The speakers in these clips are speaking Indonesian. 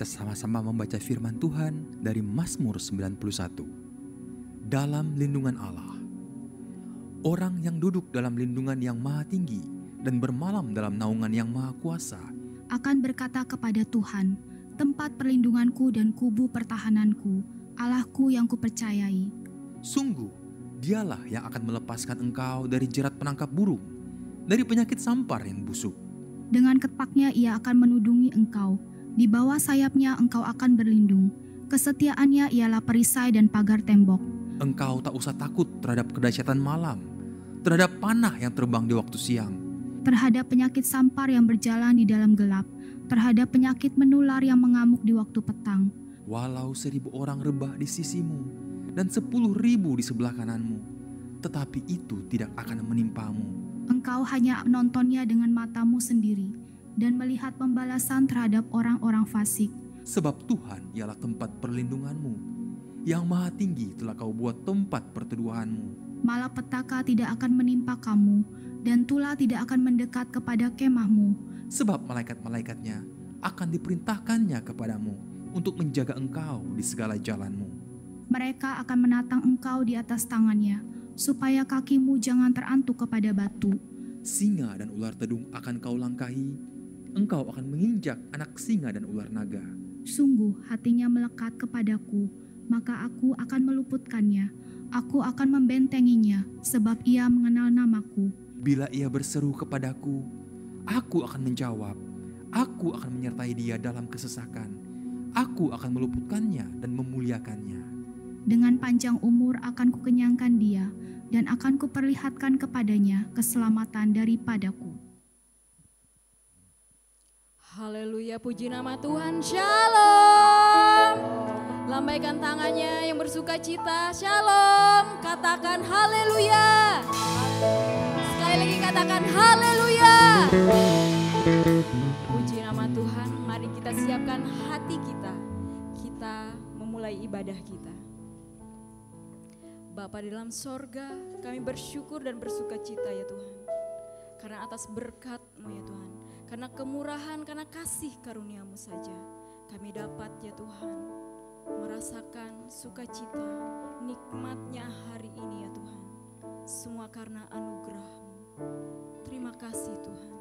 bersama-sama membaca firman Tuhan dari Mazmur 91. Dalam lindungan Allah. Orang yang duduk dalam lindungan yang maha tinggi dan bermalam dalam naungan yang maha kuasa akan berkata kepada Tuhan, tempat perlindunganku dan kubu pertahananku, Allahku yang kupercayai. Sungguh, dialah yang akan melepaskan engkau dari jerat penangkap burung, dari penyakit sampar yang busuk. Dengan ketpaknya ia akan menudungi engkau, di bawah sayapnya engkau akan berlindung. Kesetiaannya ialah perisai dan pagar tembok. Engkau tak usah takut terhadap kedahsyatan malam, terhadap panah yang terbang di waktu siang, terhadap penyakit sampar yang berjalan di dalam gelap, terhadap penyakit menular yang mengamuk di waktu petang. Walau 1,000 orang rebah di sisimu dan 10.000 di sebelah kananmu, tetapi itu tidak akan menimpamu. Engkau hanya menontonnya dengan matamu sendiri dan melihat pembalasan terhadap orang-orang fasik. Sebab Tuhan ialah tempat perlindunganmu, yang maha tinggi telah kau buat tempat perteduhanmu. Malapetaka tidak akan menimpa kamu, dan tulah tidak akan mendekat kepada kemahmu. Sebab malaikat-malaikatnya akan diperintahkannya kepadamu untuk menjaga engkau di segala jalanmu. Mereka akan menatang engkau di atas tangannya, supaya kakimu jangan terantuk kepada batu. Singa dan ular tedung akan kau langkahi, engkau akan menginjak anak singa dan ular naga. Sungguh hatinya melekat kepadaku, maka aku akan meluputkannya. Aku akan membentenginya, sebab ia mengenal namaku. Bila ia berseru kepadaku, aku akan menjawab. Aku akan menyertai dia dalam kesesakan. Aku akan meluputkannya dan memuliakannya. Dengan panjang umur akan kukenyangkan dia, dan akan kuperlihatkan kepadanya keselamatan daripadaku. Haleluya, puji nama Tuhan. Shalom. Lambaikan tangannya yang bersuka cita. Shalom. Katakan haleluya. Sekali lagi katakan haleluya. Puji nama Tuhan. Mari kita siapkan hati kita. Kita memulai ibadah kita. Bapa di dalam sorga, kami bersyukur dan bersuka cita ya Tuhan. Karena atas berkat-Mu ya Tuhan. Karena kemurahan, karena kasih karunia-Mu saja. Kami dapat ya Tuhan merasakan sukacita, nikmatnya hari ini ya Tuhan. Semua karena anugerah-Mu. Terima kasih Tuhan.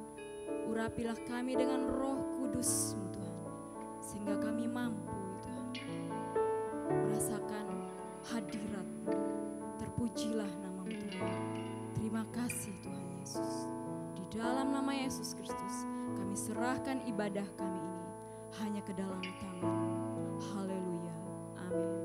Urapilah kami dengan Roh Kudus-Mu Tuhan. Sehingga kami mampu ya Tuhan merasakan hadirat-Mu. Terpujilah nama-Mu Tuhan. Terima kasih Tuhan Yesus. Di dalam nama Yesus Kristus kami serahkan ibadah kami ini hanya ke dalam tangan-Mu. Haleluya. Amin.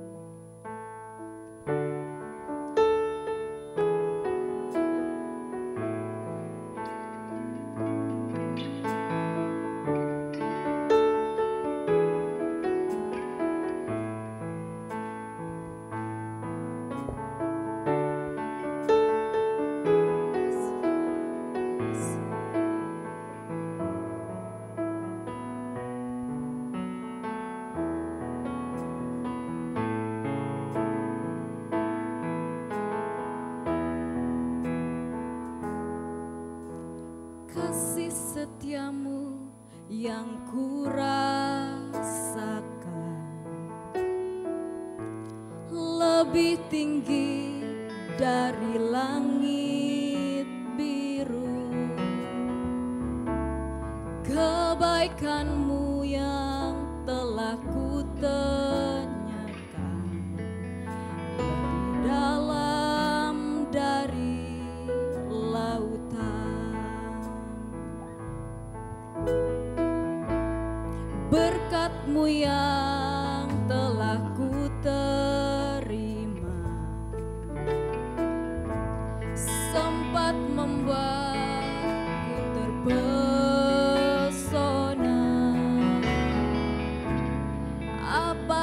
Kasih setiamu yang kurasakan lebih tinggi dari langit biru. Kebaikan-Mu yang telah kutanyakan lebih dalam dari lautan. Berkat-Mu yang telah kuterima sempat membuatku terpesona. Apa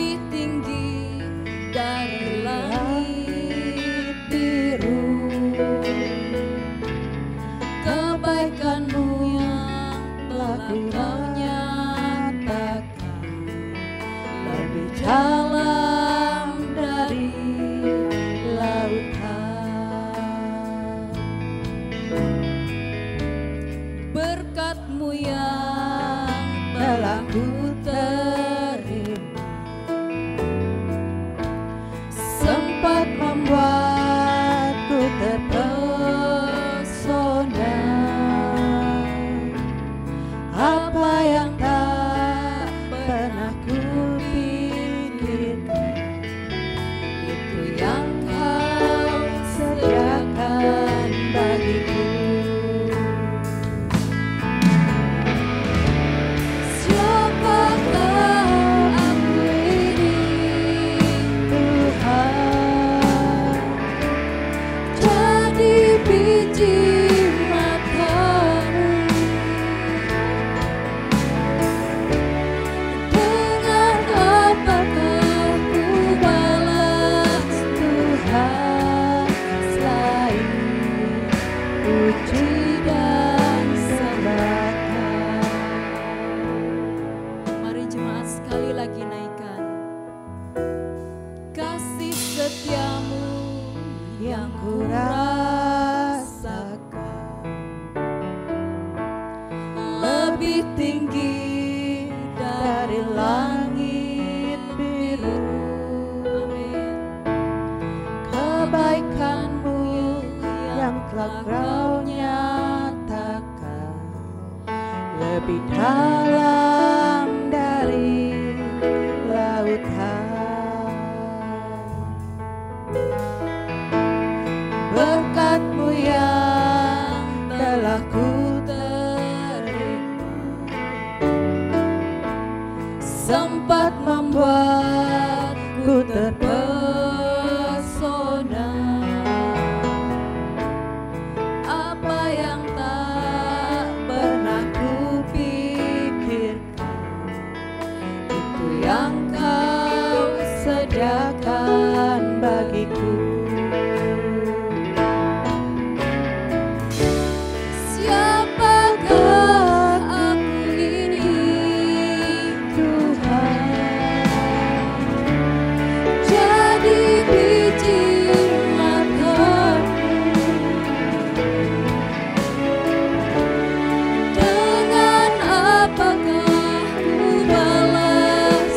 lebih tinggi dari langit biru. Kebaikan-Mu yang telah Kau nyatakan lebih dalam dari lautan. Berkat-Mu yang telah Ku terima sempat membuatku terpesona. Apa yang tak pernah ku pikirkan, itu yang Kau sediakan bagiku. Siapakah aku ini, Tuhan? Jadi biji mata-Mu. Dengan apakah ku balas Tuhan selain puji dan sembahkan. Mari jemaat sekali lagi naikkan kasih setia-Mu yang ku rasakan lebih tinggi dari langit biru. Amin. Kebaikan-Mu yang telah Kau nyatakan lebih dalam dari lautan. Berkat-Mu yang telah Ku terima sempat membuatku terpesona. Apa yang tak pernah ku pikirkan, itu yang Kau sediakan bagiku. Siapakah aku ini, Tuhan? Jadi biji mata-Mu. Dengan apakah ku balas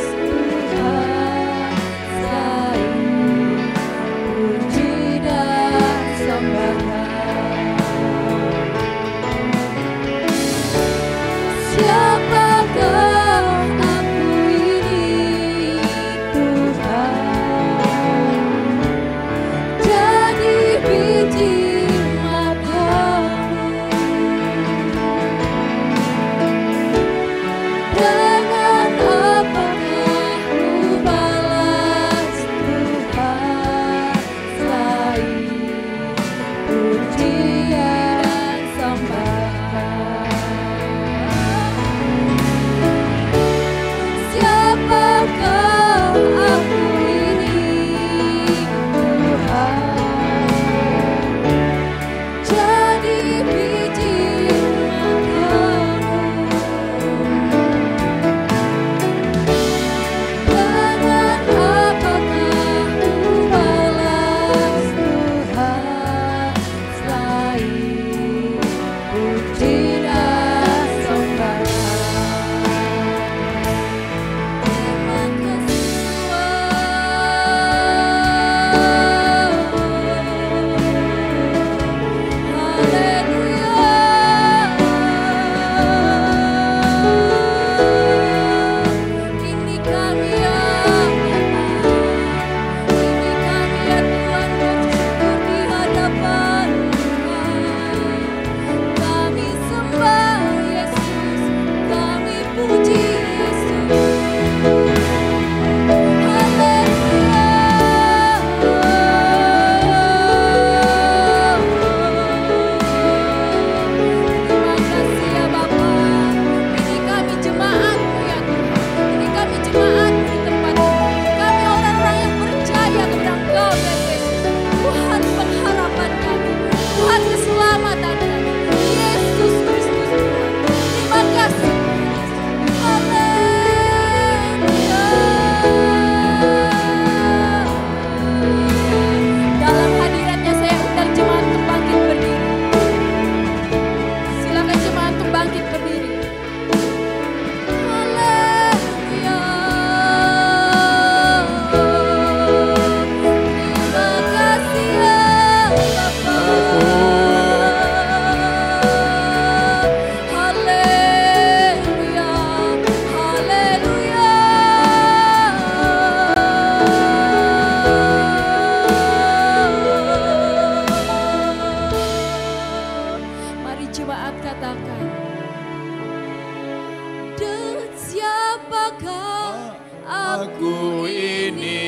aku ini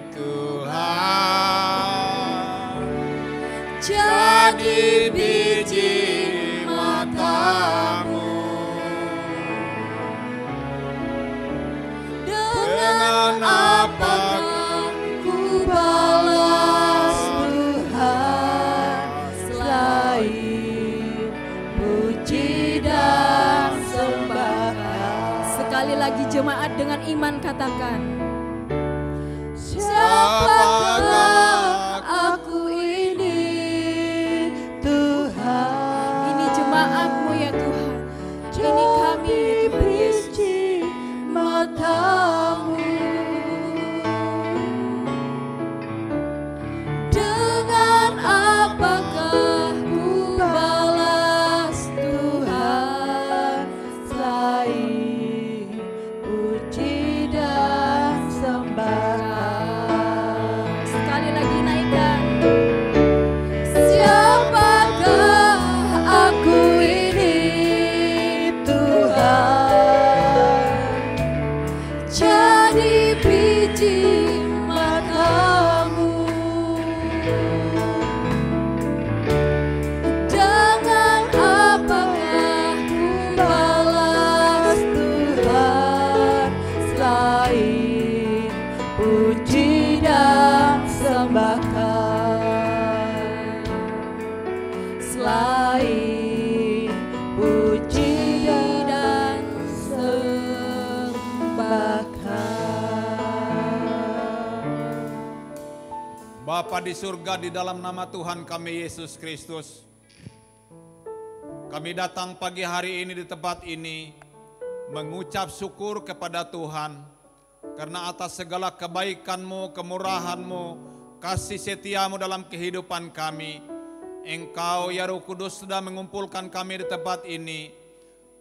Tuhan, jadi biji matamu. Dengan apakah ku balas Tuhan selain puji dan sembah? Sekali lagi jemaat dengan iman katakan, siapakah aku ini Tuhan? ini jemaat-Mu ya Tuhan, ini kami ya Tuhan Yesus. Matamu. Dengan apakah ku balas Tuhan selain puji dan sembah? Sekali lagi naikkan. Siapakah aku ini Tuhan, jadi biji matamu. Dengan apakah ku balas Tuhan selain puji dan sembahkan? Selain puji dan sembahkan. Bapa di surga, di dalam nama Tuhan kami Yesus Kristus, kami datang pagi hari ini di tempat ini mengucap syukur kepada Tuhan karena atas segala kebaikan-Mu, kemurahan-Mu, kasih setia-Mu dalam kehidupan kami. Engkau ya Roh Kudus sudah mengumpulkan kami di tempat ini.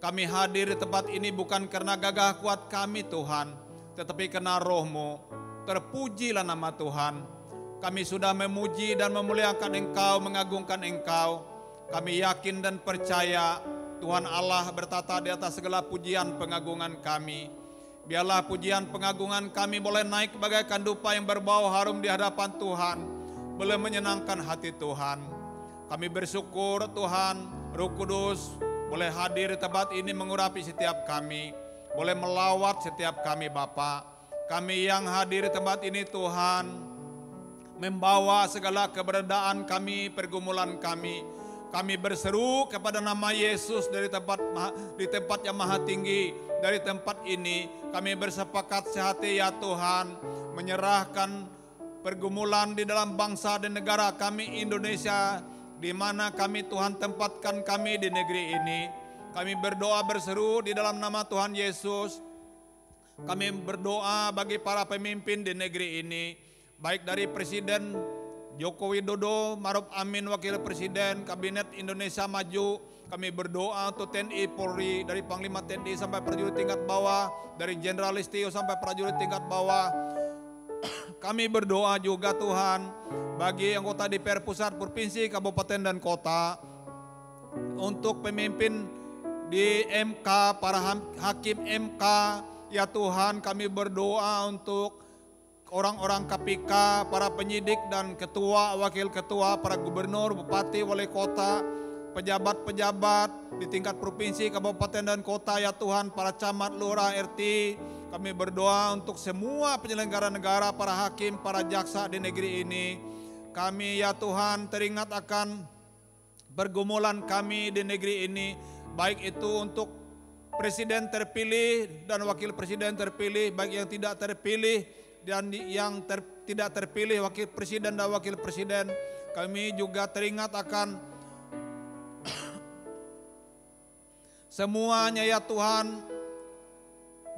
Kami hadir di tempat ini bukan karena gagah kuat kami Tuhan, tetapi karena Roh-Mu. Terpujilah nama Tuhan. Kami sudah memuji dan memuliakan Engkau, mengagungkan Engkau. Kami yakin dan percaya Tuhan Allah bertata di atas segala pujian pengagungan kami. Biarlah pujian pengagungan kami boleh naik bagaikan dupa yang berbau harum di hadapan Tuhan, boleh menyenangkan hati Tuhan. Kami bersyukur Tuhan, Roh Kudus boleh hadir di tempat ini mengurapi setiap kami, boleh melawat setiap kami Bapa. Kami yang hadir di tempat ini Tuhan, membawa segala keberadaan kami, pergumulan kami. Kami berseru kepada nama Yesus di tempat yang maha tinggi. Dari tempat ini kami bersepakat sehati ya Tuhan, menyerahkan pergumulan di dalam bangsa dan negara kami Indonesia, di mana kami Tuhan tempatkan kami di negeri ini. Kami berdoa berseru di dalam nama Tuhan Yesus. Kami berdoa bagi para pemimpin di negeri ini, baik dari Presiden Joko Widodo, Maruf Amin Wakil Presiden, Kabinet Indonesia Maju. Kami berdoa untuk TNI Polri, dari Panglima TNI sampai prajurit tingkat bawah, dari Jenderal Listio sampai prajurit tingkat bawah. Kami berdoa juga Tuhan bagi anggota DPR Pusat, Provinsi, Kabupaten dan Kota, untuk pemimpin di MK, para hakim MK. Ya Tuhan, kami berdoa untuk orang-orang KPK, para penyidik dan ketua, wakil ketua, para gubernur, bupati, wali kota, pejabat-pejabat di tingkat provinsi, kabupaten dan kota. Ya Tuhan, para camat, lurah, RT. Kami berdoa untuk semua penyelenggara negara, para hakim, para jaksa di negeri ini. Kami ya Tuhan teringat akan pergumulan kami di negeri ini, baik itu untuk presiden terpilih dan wakil presiden terpilih, baik yang tidak terpilih dan yang tidak terpilih, wakil presiden dan wakil presiden. Kami juga teringat akan semuanya ya Tuhan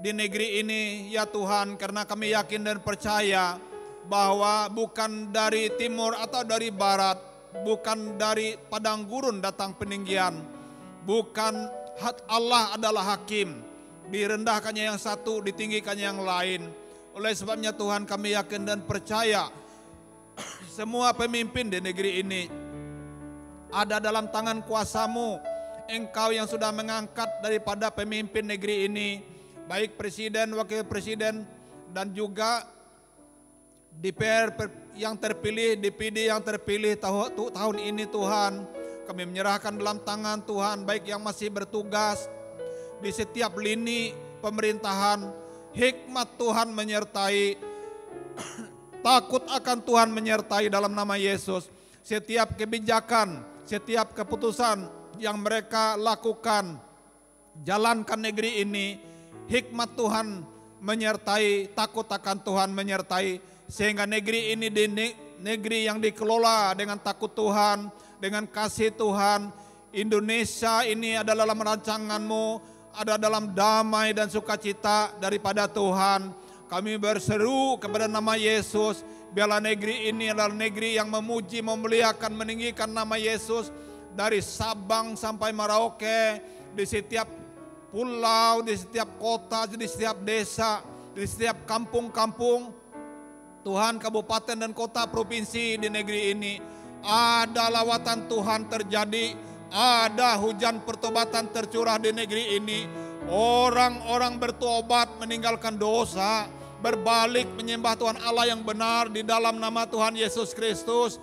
di negeri ini ya Tuhan, karena kami yakin dan percaya bahwa bukan dari timur atau dari barat, bukan dari padang gurun datang peninggian, bukan Allah adalah hakim, direndahkannya yang satu, ditinggikannya yang lain. Oleh sebabnya Tuhan, kami yakin dan percaya semua pemimpin di negeri ini ada dalam tangan kuasa-Mu. Engkau yang sudah mengangkat daripada pemimpin negeri ini, baik presiden, wakil presiden, dan juga DPR yang terpilih, DPD yang terpilih tahun ini Tuhan. Kami menyerahkan dalam tangan Tuhan, baik yang masih bertugas di setiap lini pemerintahan. Hikmat Tuhan menyertai, takut akan Tuhan menyertai dalam nama Yesus. Setiap kebijakan, setiap keputusan yang mereka lakukan, jalankan negeri ini, hikmat Tuhan menyertai, takut akan Tuhan menyertai, sehingga negeri ini negeri yang dikelola dengan takut Tuhan, dengan kasih Tuhan. Indonesia ini adalah dalam rancangan-Mu, ada dalam damai dan sukacita daripada Tuhan. Kami berseru kepada nama Yesus, biarlah negeri ini adalah negeri yang memuji, memuliakan, meninggikan nama Yesus. Dari Sabang sampai Merauke, di setiap pulau, di setiap kota, di setiap desa, di setiap kampung-kampung, Tuhan, kabupaten dan kota provinsi di negeri ini, ada lawatan Tuhan terjadi, ada hujan pertobatan tercurah di negeri ini. Orang-orang bertobat, meninggalkan dosa, berbalik menyembah Tuhan Allah yang benar di dalam nama Tuhan Yesus Kristus.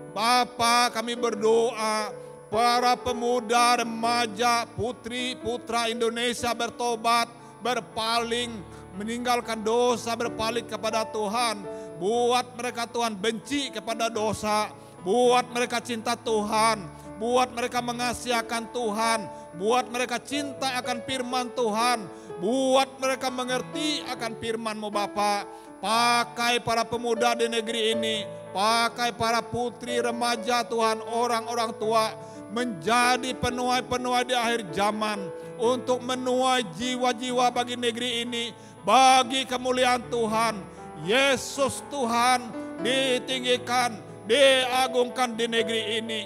Bapa, kami berdoa, para pemuda, remaja, putri, putra Indonesia bertobat, berpaling, meninggalkan dosa, berpaling kepada Tuhan. Buat mereka Tuhan benci kepada dosa, buat mereka cinta Tuhan, buat mereka mengasihi akan Tuhan, buat mereka cinta akan firman Tuhan, buat mereka mengerti akan firman-Mu Bapa. Pakai para pemuda di negeri ini, pakai para putri, remaja Tuhan, orang-orang tua, menjadi penuai-penuai di akhir zaman, untuk menuai jiwa-jiwa bagi negeri ini, bagi kemuliaan Tuhan. Yesus Tuhan ditinggikan, diagungkan di negeri ini.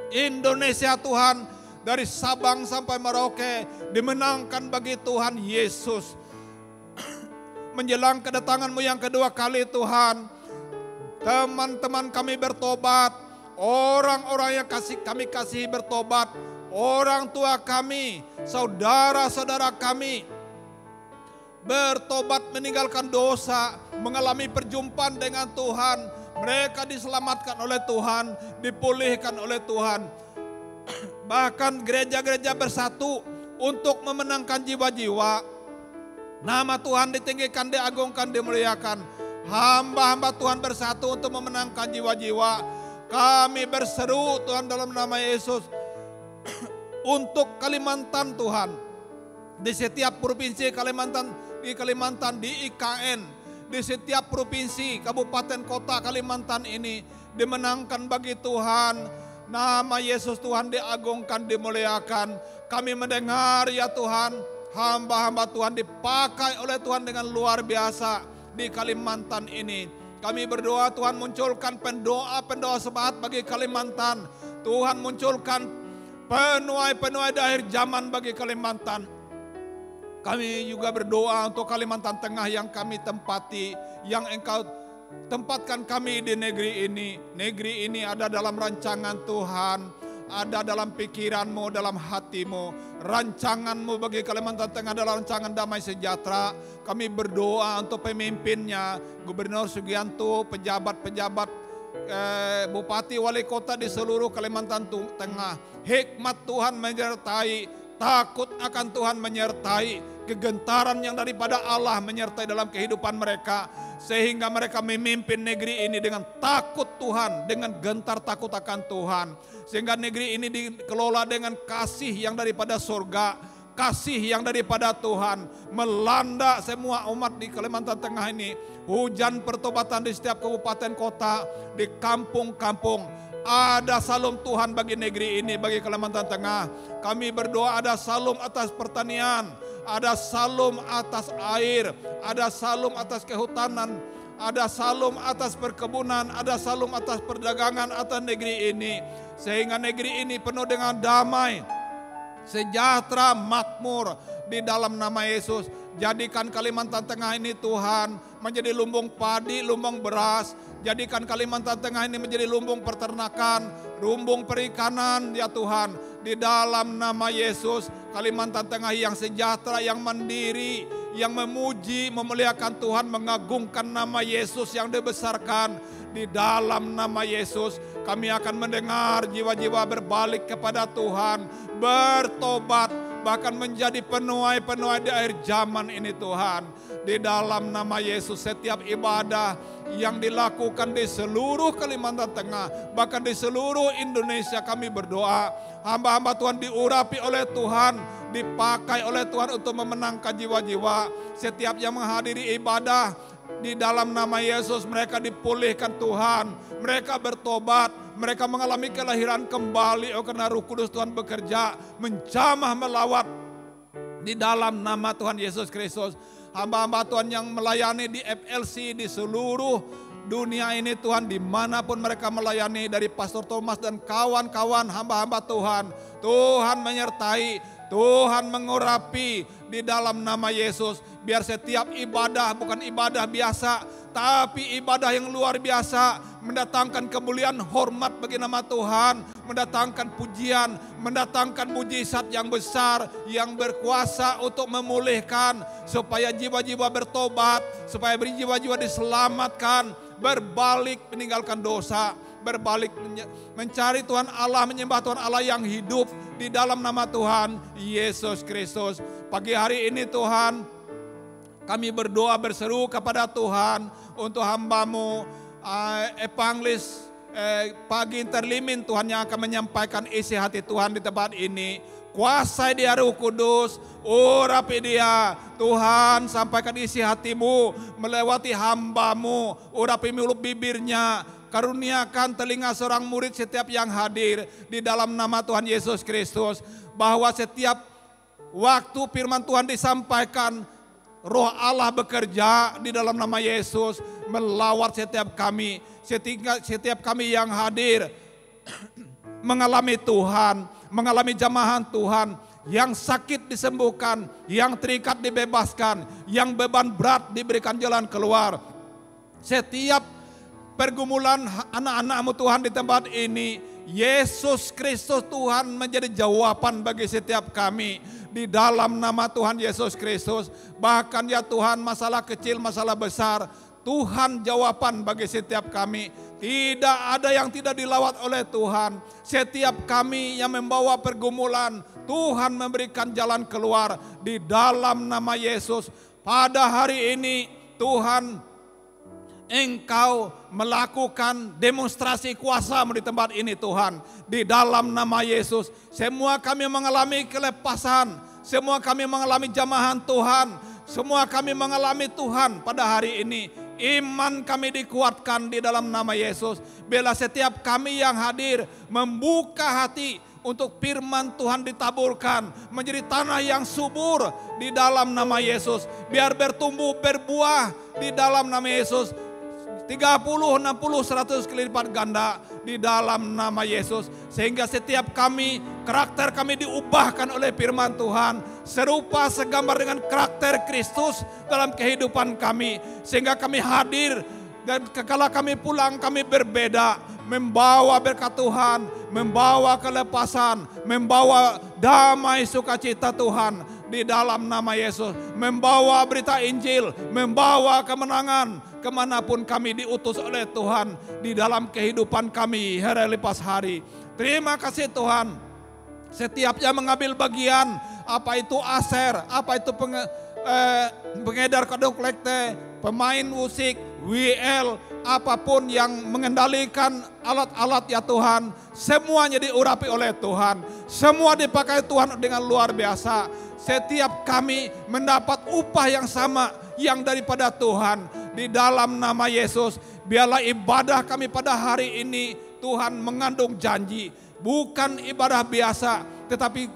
Indonesia Tuhan, dari Sabang sampai Merauke dimenangkan bagi Tuhan Yesus. Menjelang kedatangan-Mu yang kedua kali Tuhan, teman-teman kami bertobat, orang-orang yang kami kasihi bertobat, orang tua kami, saudara-saudara kami bertobat, meninggalkan dosa, mengalami perjumpaan dengan Tuhan. Mereka diselamatkan oleh Tuhan, dipulihkan oleh Tuhan. Bahkan gereja-gereja bersatu untuk memenangkan jiwa-jiwa. Nama Tuhan ditinggikan, diagungkan, dimuliakan. Hamba-hamba Tuhan bersatu untuk memenangkan jiwa-jiwa. Kami berseru Tuhan dalam nama Yesus untuk Kalimantan Tuhan. Di setiap provinsi Kalimantan, di IKN, di setiap provinsi, kabupaten, kota Kalimantan ini dimenangkan bagi Tuhan. Nama Yesus Tuhan diagungkan, dimuliakan. Kami mendengar ya Tuhan, hamba-hamba Tuhan dipakai oleh Tuhan dengan luar biasa di Kalimantan ini. Kami berdoa Tuhan munculkan pendoa-pendoa semangat bagi Kalimantan. Tuhan munculkan penuai-penuai di akhir zaman bagi Kalimantan. Kami juga berdoa untuk Kalimantan Tengah yang kami tempati, yang Engkau tempatkan kami di negeri ini. Negeri ini ada dalam rancangan Tuhan, ada dalam pikiran-Mu, dalam hati-Mu. Rancangan-Mu bagi Kalimantan Tengah adalah rancangan damai sejahtera. Kami berdoa untuk pemimpinnya, Gubernur Sugianto, pejabat-pejabat, bupati, wali kota di seluruh Kalimantan Tengah. Hikmat Tuhan menyertai, takut akan Tuhan menyertai, kegentaran yang daripada Allah menyertai dalam kehidupan mereka, sehingga mereka memimpin negeri ini dengan takut Tuhan, dengan gentar takut akan Tuhan, sehingga negeri ini dikelola dengan kasih yang daripada surga, kasih yang daripada Tuhan melanda semua umat di Kalimantan Tengah ini. Hujan pertobatan di setiap kabupaten kota, di kampung-kampung. Ada salum Tuhan bagi negeri ini, bagi Kalimantan Tengah. Kami berdoa ada salum atas pertanian, ada salum atas air, ada salum atas kehutanan, ada salum atas perkebunan, ada salum atas perdagangan atas negeri ini. Sehingga negeri ini penuh dengan damai, sejahtera, makmur di dalam nama Yesus. Jadikan Kalimantan Tengah ini Tuhan menjadi lumbung padi, lumbung beras. Jadikan Kalimantan Tengah ini menjadi lumbung peternakan, lumbung perikanan ya Tuhan. di dalam nama Yesus. Kalimantan Tengah yang sejahtera, yang mandiri, yang memuji, memuliakan Tuhan, mengagungkan nama Yesus yang dibesarkan. Di dalam nama Yesus kami akan mendengar jiwa-jiwa berbalik kepada Tuhan, bertobat, bahkan menjadi penuai-penuai di akhir zaman ini Tuhan. Di dalam nama Yesus setiap ibadah yang dilakukan di seluruh Kalimantan Tengah, bahkan di seluruh Indonesia, kami berdoa hamba-hamba Tuhan diurapi oleh Tuhan, dipakai oleh Tuhan untuk memenangkan jiwa-jiwa. Setiap yang menghadiri ibadah di dalam nama Yesus, mereka dipulihkan Tuhan, mereka bertobat, mereka mengalami kelahiran kembali. Oh, karena Roh Kudus Tuhan bekerja, menjamah melawat di dalam nama Tuhan Yesus Kristus. Hamba-hamba Tuhan yang melayani di FLC di seluruh dunia ini Tuhan, dimanapun mereka melayani, dari Pastor Thomas dan kawan-kawan hamba-hamba Tuhan, Tuhan menyertai, Tuhan mengurapi di dalam nama Yesus. Biar setiap ibadah bukan ibadah biasa, tapi ibadah yang luar biasa, mendatangkan kemuliaan hormat bagi nama Tuhan, mendatangkan pujian, mendatangkan mujizat yang besar, yang berkuasa untuk memulihkan, supaya jiwa-jiwa bertobat, supaya jiwa-jiwa diselamatkan, berbalik meninggalkan dosa, berbalik mencari Tuhan Allah, menyembah Tuhan Allah yang hidup di dalam nama Tuhan Yesus Kristus. Pagi hari ini Tuhan, kami berdoa berseru kepada Tuhan untuk hamba-Mu Evangelis Pagi Interlimin Tuhan, yang akan menyampaikan isi hati Tuhan di tempat ini. Kuasai dia Roh Kudus, urapi dia Tuhan, sampaikan isi hati-Mu melewati hamba-Mu, urapi mulut bibirnya, karuniakan telinga seorang murid setiap yang hadir di dalam nama Tuhan Yesus Kristus. Bahwa setiap waktu firman Tuhan disampaikan, Roh Allah bekerja di dalam nama Yesus, melawat setiap kami, setiap kami yang hadir mengalami Tuhan, mengalami jamahan Tuhan, yang sakit disembuhkan, yang terikat dibebaskan, yang beban berat diberikan jalan keluar. Setiap pergumulan anak-anak-Mu Tuhan di tempat ini, Yesus Kristus Tuhan menjadi jawaban bagi setiap kami di dalam nama Tuhan Yesus Kristus. Bahkan ya Tuhan, masalah kecil, masalah besar, Tuhan jawaban bagi setiap kami. Tidak ada yang tidak dilawat oleh Tuhan. Setiap kami yang membawa pergumulan, Tuhan memberikan jalan keluar di dalam nama Yesus. Pada hari ini Tuhan, Engkau melakukan demonstrasi kuasa-Mu di tempat ini Tuhan. Di dalam nama Yesus, semua kami mengalami kelepasan, semua kami mengalami jamahan Tuhan, semua kami mengalami Tuhan pada hari ini. Iman kami dikuatkan di dalam nama Yesus. Bila setiap kami yang hadir membuka hati untuk firman Tuhan ditaburkan menjadi tanah yang subur di dalam nama Yesus. Biar bertumbuh, berbuah di dalam nama Yesus. 30, 60, 100 kali lipat ganda di dalam nama Yesus. Sehingga setiap kami, karakter kami diubahkan oleh firman Tuhan, serupa segambar dengan karakter Kristus dalam kehidupan kami. Sehingga kami hadir, dan kala kami pulang kami berbeda, membawa berkat Tuhan, membawa kelepasan, membawa damai sukacita Tuhan di dalam nama Yesus, membawa berita Injil, membawa kemenangan kemanapun kami diutus oleh Tuhan di dalam kehidupan kami hari lepas hari. Terima kasih Tuhan, setiap yang mengambil bagian, apa itu aser, apa itu pengedar kado kolekte, pemain musik, WL, apapun yang mengendalikan alat-alat ya Tuhan, semuanya diurapi oleh Tuhan, semua dipakai Tuhan dengan luar biasa. Setiap kami mendapat upah yang sama, yang daripada Tuhan di dalam nama Yesus. Biarlah ibadah kami pada hari ini Tuhan mengandung janji, bukan ibadah biasa, tetapi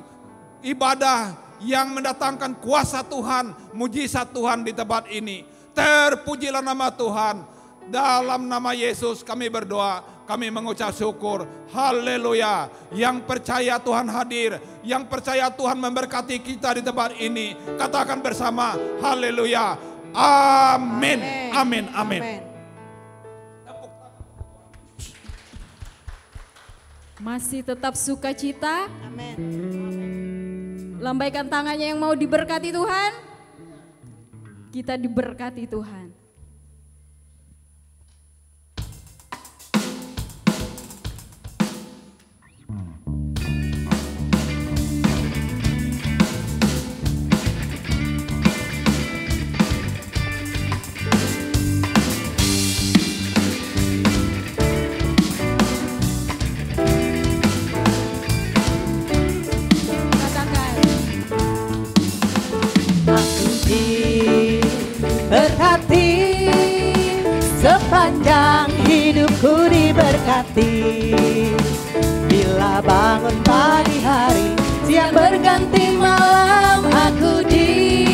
ibadah yang mendatangkan kuasa Tuhan, mujizat Tuhan di tempat ini. Terpujilah nama Tuhan. Dalam nama Yesus kami berdoa, kami mengucap syukur. Haleluya. Yang percaya Tuhan hadir, yang percaya Tuhan memberkati kita di tempat ini, katakan bersama haleluya. Amin. Amin. Amin. Masih tetap sukacita. Amin. Lambaikan tangannya yang mau diberkati Tuhan. Kita diberkati Tuhan. Sepanjang hidupku diberkati. Bila bangun pagi hari, siang berganti malam, aku diberkati.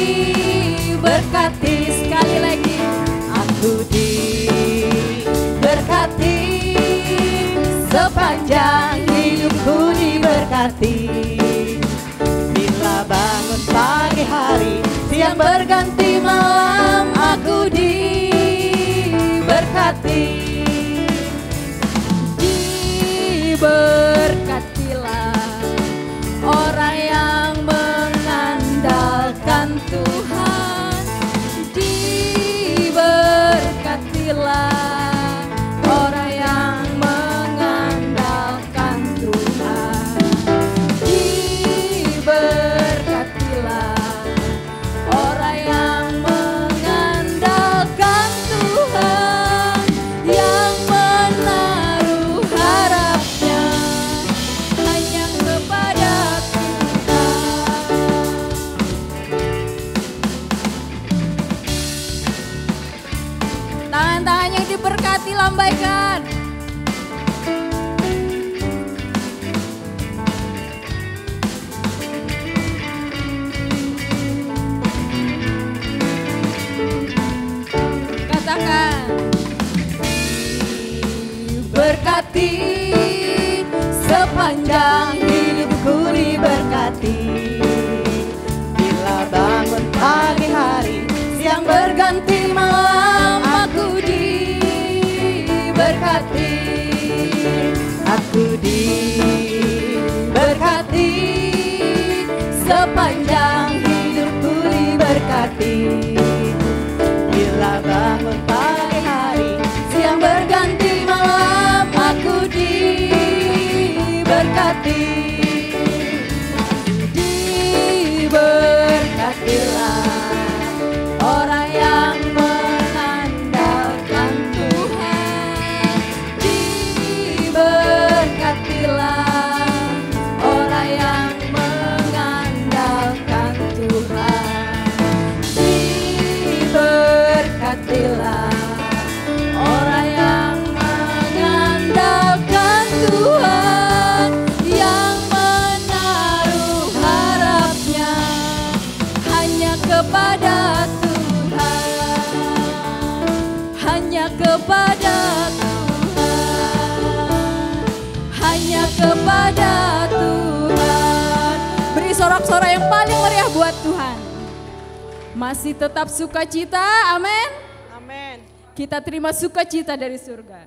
Sekali lagi. Aku diberkati. Sepanjang hidupku diberkati. Bila bangun pagi hari, siang berganti malam, aku diberkati. Diberkatilah orang yang mengandalkan Tuhan. Diberkatilah orang yang mengandalkan Tuhan. Diberkatilah orang yang mengandalkan Tuhan, yang menaruh harapnya hanya kepada Tuhan. Tangan-tangan yang diberkati lambaikan. Katakan, Berkati sepanjang hidupku diberkati. Bila bangun pagi hari, siang berganti malam, aku diberkati. Aku diberkati. Sepanjang hidupku diberkati. Bila bangun pagi hari, siang berganti malam, aku diberkati. Diberkatilah orang yang mengandalkan Tuhan. Diberkatilah orang yang mengandalkan Tuhan. Diberkatilah orang yang mengandalkan Tuhan, yang menaruh harapnya hanya kepada Tuhan, hanya kepada Tuhan, hanya kepada Tuhan. beri sorak-sorai yang paling meriah buat Tuhan. Masih tetap sukacita, amin. Amin. Kita terima sukacita dari surga.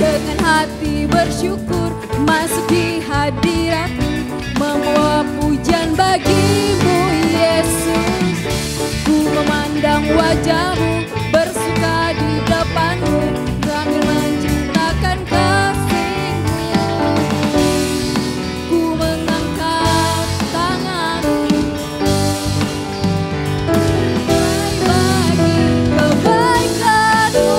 Dengan hati bersyukur masuk di hadirat-Mu, membawa pujian bagi-Mu Yesus. Ku memandang wajah-Mu, bersuka di depan-Mu, sambil menceritakan kasih-Mu. Ku mengangkat tangan-Ku bagi kebaikan-Mu.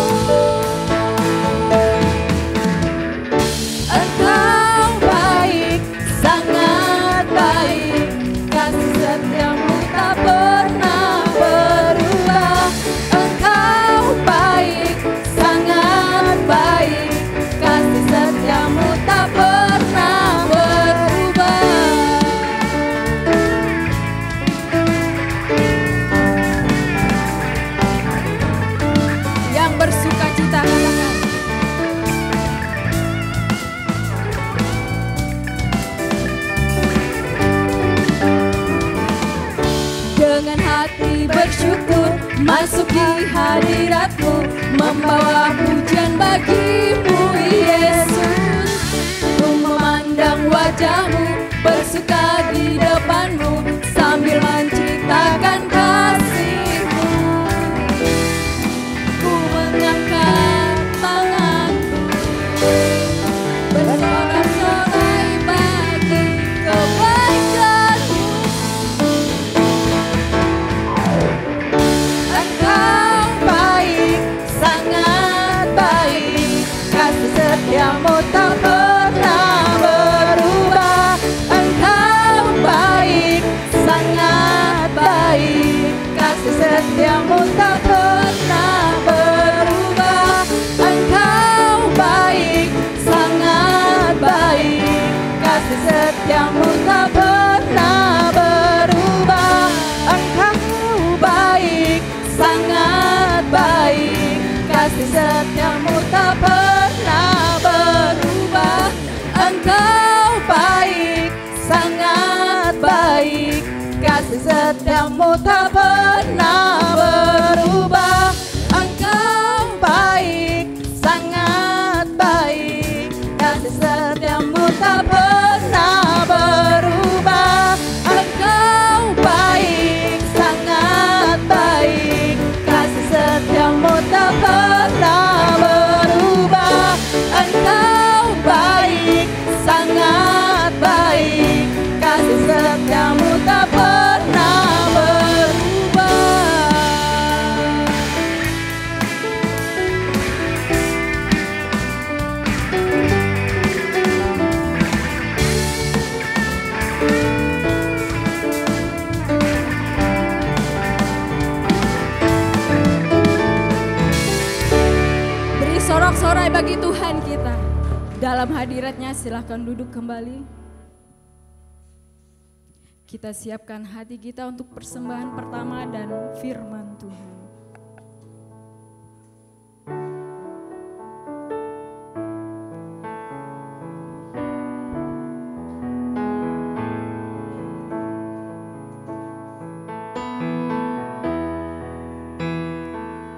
Engkau baik, sangat baik, kasih setiamu tak pernah berubah. di hadirat-Mu, membawa pujian bagi-Mu Yesus. Ku memandang wajah-Mu, bersuka di depan-Mu, sambil menceritakan kasih-Mu. Ku mengangkat tanganku, bersorak-sorai bagi kebaikan-Mu. Engkau baik, sangat baik, kasih setia-Mu tak pernah berubah. Engkau baik, sangat baik, kasih setia-Mu tak pernah berubah. Engkau baik, sangat baik, kasih setia-Mu tak pernah berubah. Engkau baik, sangat baik, kasih setia-Mu tak pernah berubah. Engkau baik, sangat baik, kasih setia-Mu tak pernah berubah. Engkau baik, sangat baik, kasih setia-Mu tak pernah berubah. Engkau baik, sangat baik, kasih setia-Mu tak pernah berubah. Engkau baik, sangat baik, kasih setia-Mu tak pernah berubah. Beri sorak-sorai bagi Tuhan kita. Dalam hadirat-Nya silahkan duduk kembali. Kita siapkan hati kita untuk persembahan pertama dan firman Tuhan.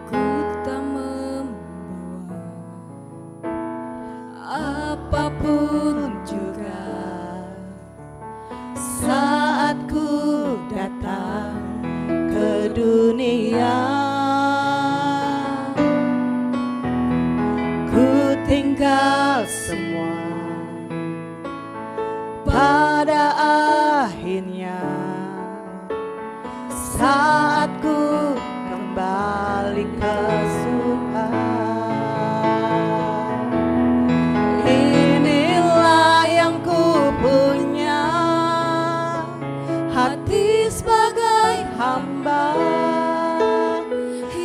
Ku tak membawa apapun juga saat ku datang ke dunia. Ku tinggal semua pada akhirnya saat ku kembali ke surga. Inilah yang ku punya, hati sebagai hamba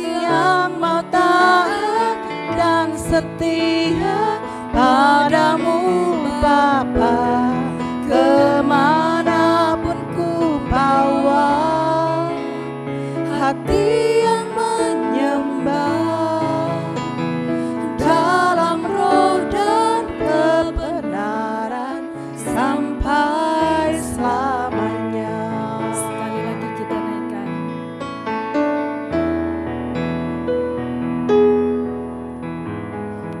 yang mau taat dan setia padamu Bapa. Kemanapun ku bawa, hati yang menyembah dalam roh dan kebenaran sampai selamanya. Sekali lagi kita naikkan.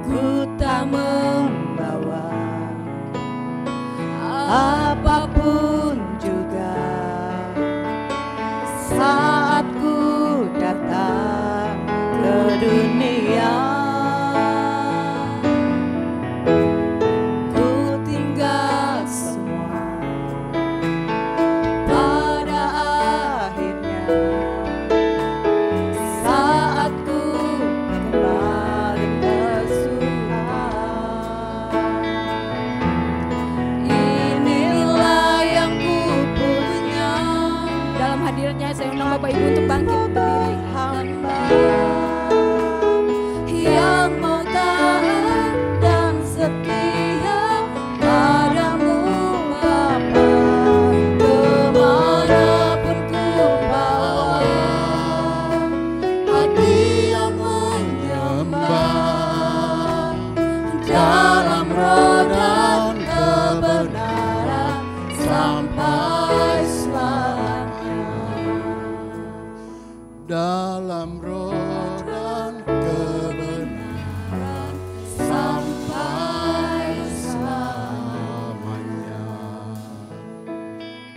Ku tak membawa apapun juga saat ku datang ke dunia. Ku tinggal semua pada akhirnya saat ku kembali ke surga. Inilah yang ku punya. Dalam hadiratnya saya undang Bapak Ibu untuk bangkit berdiri.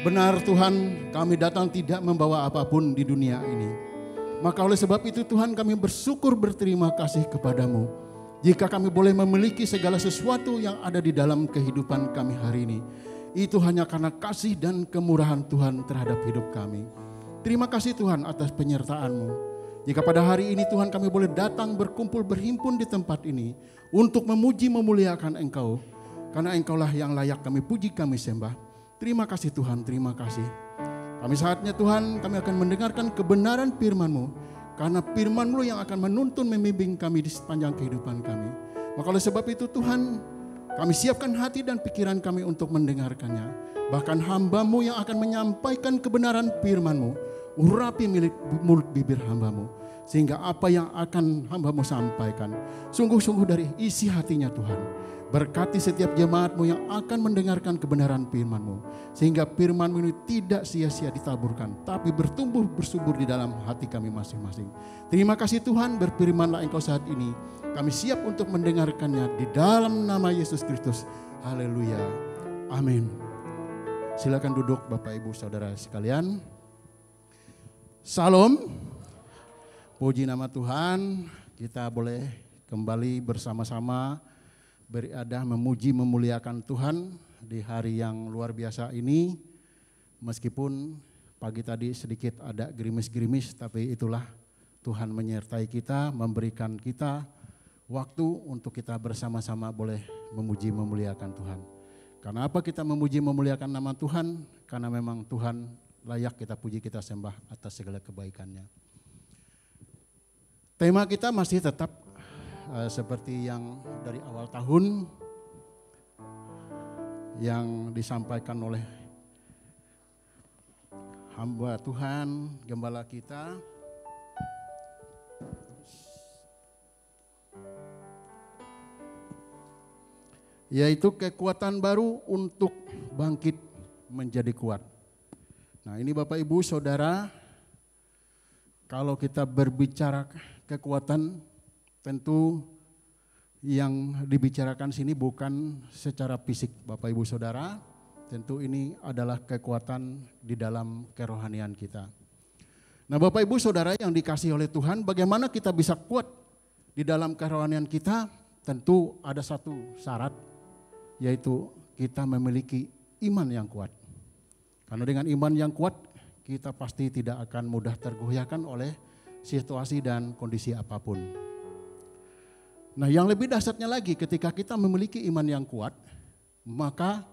Benar Tuhan, kami datang tidak membawa apapun di dunia ini. Maka oleh sebab itu Tuhan, kami bersyukur berterima kasih kepadamu. Jika kami boleh memiliki segala sesuatu yang ada di dalam kehidupan kami hari ini, itu hanya karena kasih dan kemurahan Tuhan terhadap hidup kami. Terima kasih Tuhan atas penyertaan-Mu. Jika pada hari ini Tuhan kami boleh datang berkumpul berhimpun di tempat ini untuk memuji memuliakan Engkau, karena Engkaulah yang layak kami puji kami sembah. Terima kasih Tuhan, terima kasih. Kami saatnya Tuhan, kami akan mendengarkan kebenaran firman-Mu, karena firman-Mu yang akan menuntun membimbing kami di sepanjang kehidupan kami. Maka oleh sebab itu Tuhan, kami siapkan hati dan pikiran kami untuk mendengarkannya. Bahkan hamba-Mu yang akan menyampaikan kebenaran firman-Mu, urapi milik mulut bibir hamba-Mu, sehingga apa yang akan hamba-Mu sampaikan sungguh-sungguh dari isi hatinya Tuhan. Berkati setiap jemaat-Mu yang akan mendengarkan kebenaran firman-Mu, sehingga firman-Mu ini tidak sia-sia ditaburkan, tapi bertumbuh bersubur di dalam hati kami masing-masing. Terima kasih Tuhan, berfirmanlah Engkau saat ini. Kami siap untuk mendengarkannya di dalam nama Yesus Kristus. Haleluya. Amin. Silakan duduk Bapak Ibu Saudara sekalian. Salam. Puji nama Tuhan, kita boleh kembali bersama-sama beribadah, memuji, memuliakan Tuhan di hari yang luar biasa ini. Meskipun pagi tadi sedikit ada gerimis-gerimis, tapi itulah Tuhan menyertai kita, memberikan kita waktu untuk kita bersama-sama boleh memuji, memuliakan Tuhan. Karena apa kita memuji, memuliakan nama Tuhan? Karena memang Tuhan layak kita puji, kita sembah atas segala kebaikannya. Tema kita masih tetap seperti yang dari awal tahun yang disampaikan oleh hamba Tuhan, gembala kita, yaitu kekuatan baru untuk bangkit menjadi kuat. Nah ini Bapak Ibu Saudara, kalau kita berbicara kekuatan, tentu yang dibicarakan sini bukan secara fisik Bapak Ibu Saudara, tentu ini adalah kekuatan di dalam kerohanian kita. Nah Bapak Ibu Saudara yang dikasihi oleh Tuhan, bagaimana kita bisa kuat di dalam kerohanian kita? Tentu ada satu syarat, yaitu kita memiliki iman yang kuat. Karena dengan iman yang kuat, kita pasti tidak akan mudah tergoyahkan oleh situasi dan kondisi apapun. Nah yang lebih dahsyatnya lagi, ketika kita memiliki iman yang kuat, maka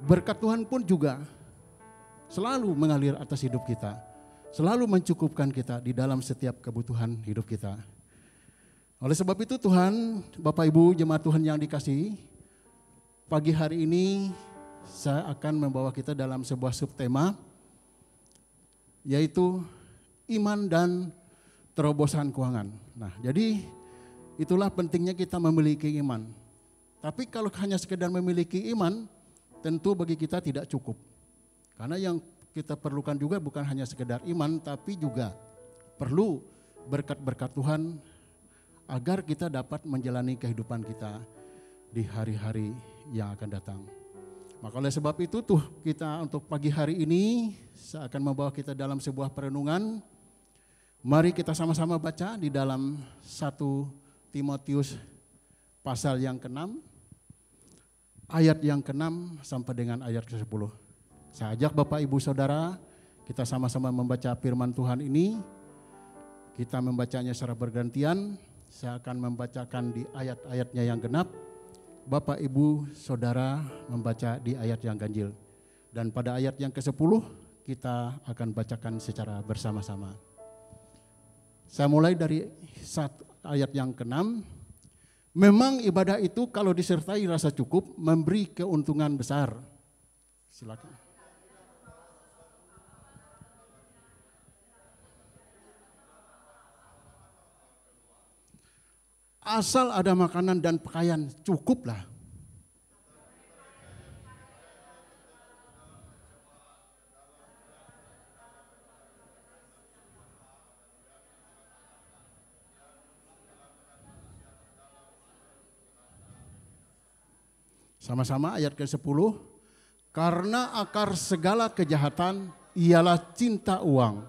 berkat Tuhan pun juga selalu mengalir atas hidup kita. Selalu mencukupkan kita di dalam setiap kebutuhan hidup kita. Oleh sebab itu Tuhan, Bapak Ibu jemaat Tuhan yang dikasihi, pagi hari ini saya akan membawa kita dalam sebuah subtema, yaitu iman dan terobosan keuangan. Nah jadi itulah pentingnya kita memiliki iman. Tapi kalau hanya sekedar memiliki iman, tentu bagi kita tidak cukup. Karena yang kita perlukan juga bukan hanya sekedar iman, tapi juga perlu berkat-berkat Tuhan agar kita dapat menjalani kehidupan kita di hari-hari yang akan datang. Maka oleh sebab itu kita untuk pagi hari ini saya akan membawa kita dalam sebuah perenungan. Mari kita sama-sama baca di dalam 1 Timotius pasal yang ke-6, ayat yang ke-6 sampai dengan ayat ke-10. Saya ajak Bapak Ibu Saudara, kita sama-sama membaca firman Tuhan ini. Kita membacanya secara bergantian. Saya akan membacakan di ayat-ayatnya yang genap. Bapak Ibu Saudara membaca di ayat yang ganjil. Dan pada ayat yang ke-10 kita akan bacakan secara bersama-sama. Saya mulai dari ayat yang ke-6. Memang ibadah itu kalau disertai rasa cukup memberi keuntungan besar. Silakan. Asal ada makanan dan pakaian cukuplah. Sama-sama ayat ke-10. Karena akar segala kejahatan ialah cinta uang.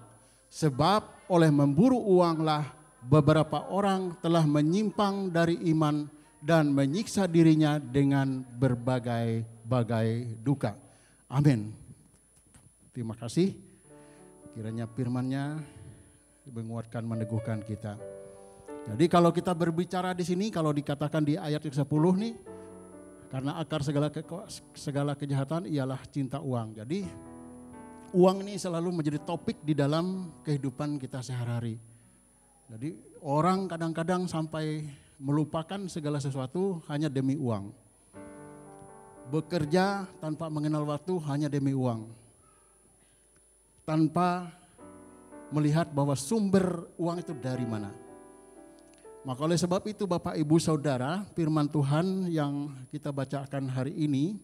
Sebab oleh memburu uanglah beberapa orang telah menyimpang dari iman dan menyiksa dirinya dengan berbagai-bagai duka. Amin. Terima kasih. Kiranya firman-Nya menguatkan, meneguhkan kita. Jadi kalau kita berbicara di sini, kalau dikatakan di ayat 10 nih, karena akar segala kejahatan ialah cinta uang. Jadi uang ini selalu menjadi topik di dalam kehidupan kita sehari-hari. Jadi orang kadang-kadang sampai melupakan segala sesuatu hanya demi uang. Bekerja tanpa mengenal waktu hanya demi uang. Tanpa melihat bahwa sumber uang itu dari mana. Maka oleh sebab itu Bapak Ibu Saudara, firman Tuhan yang kita bacakan hari ini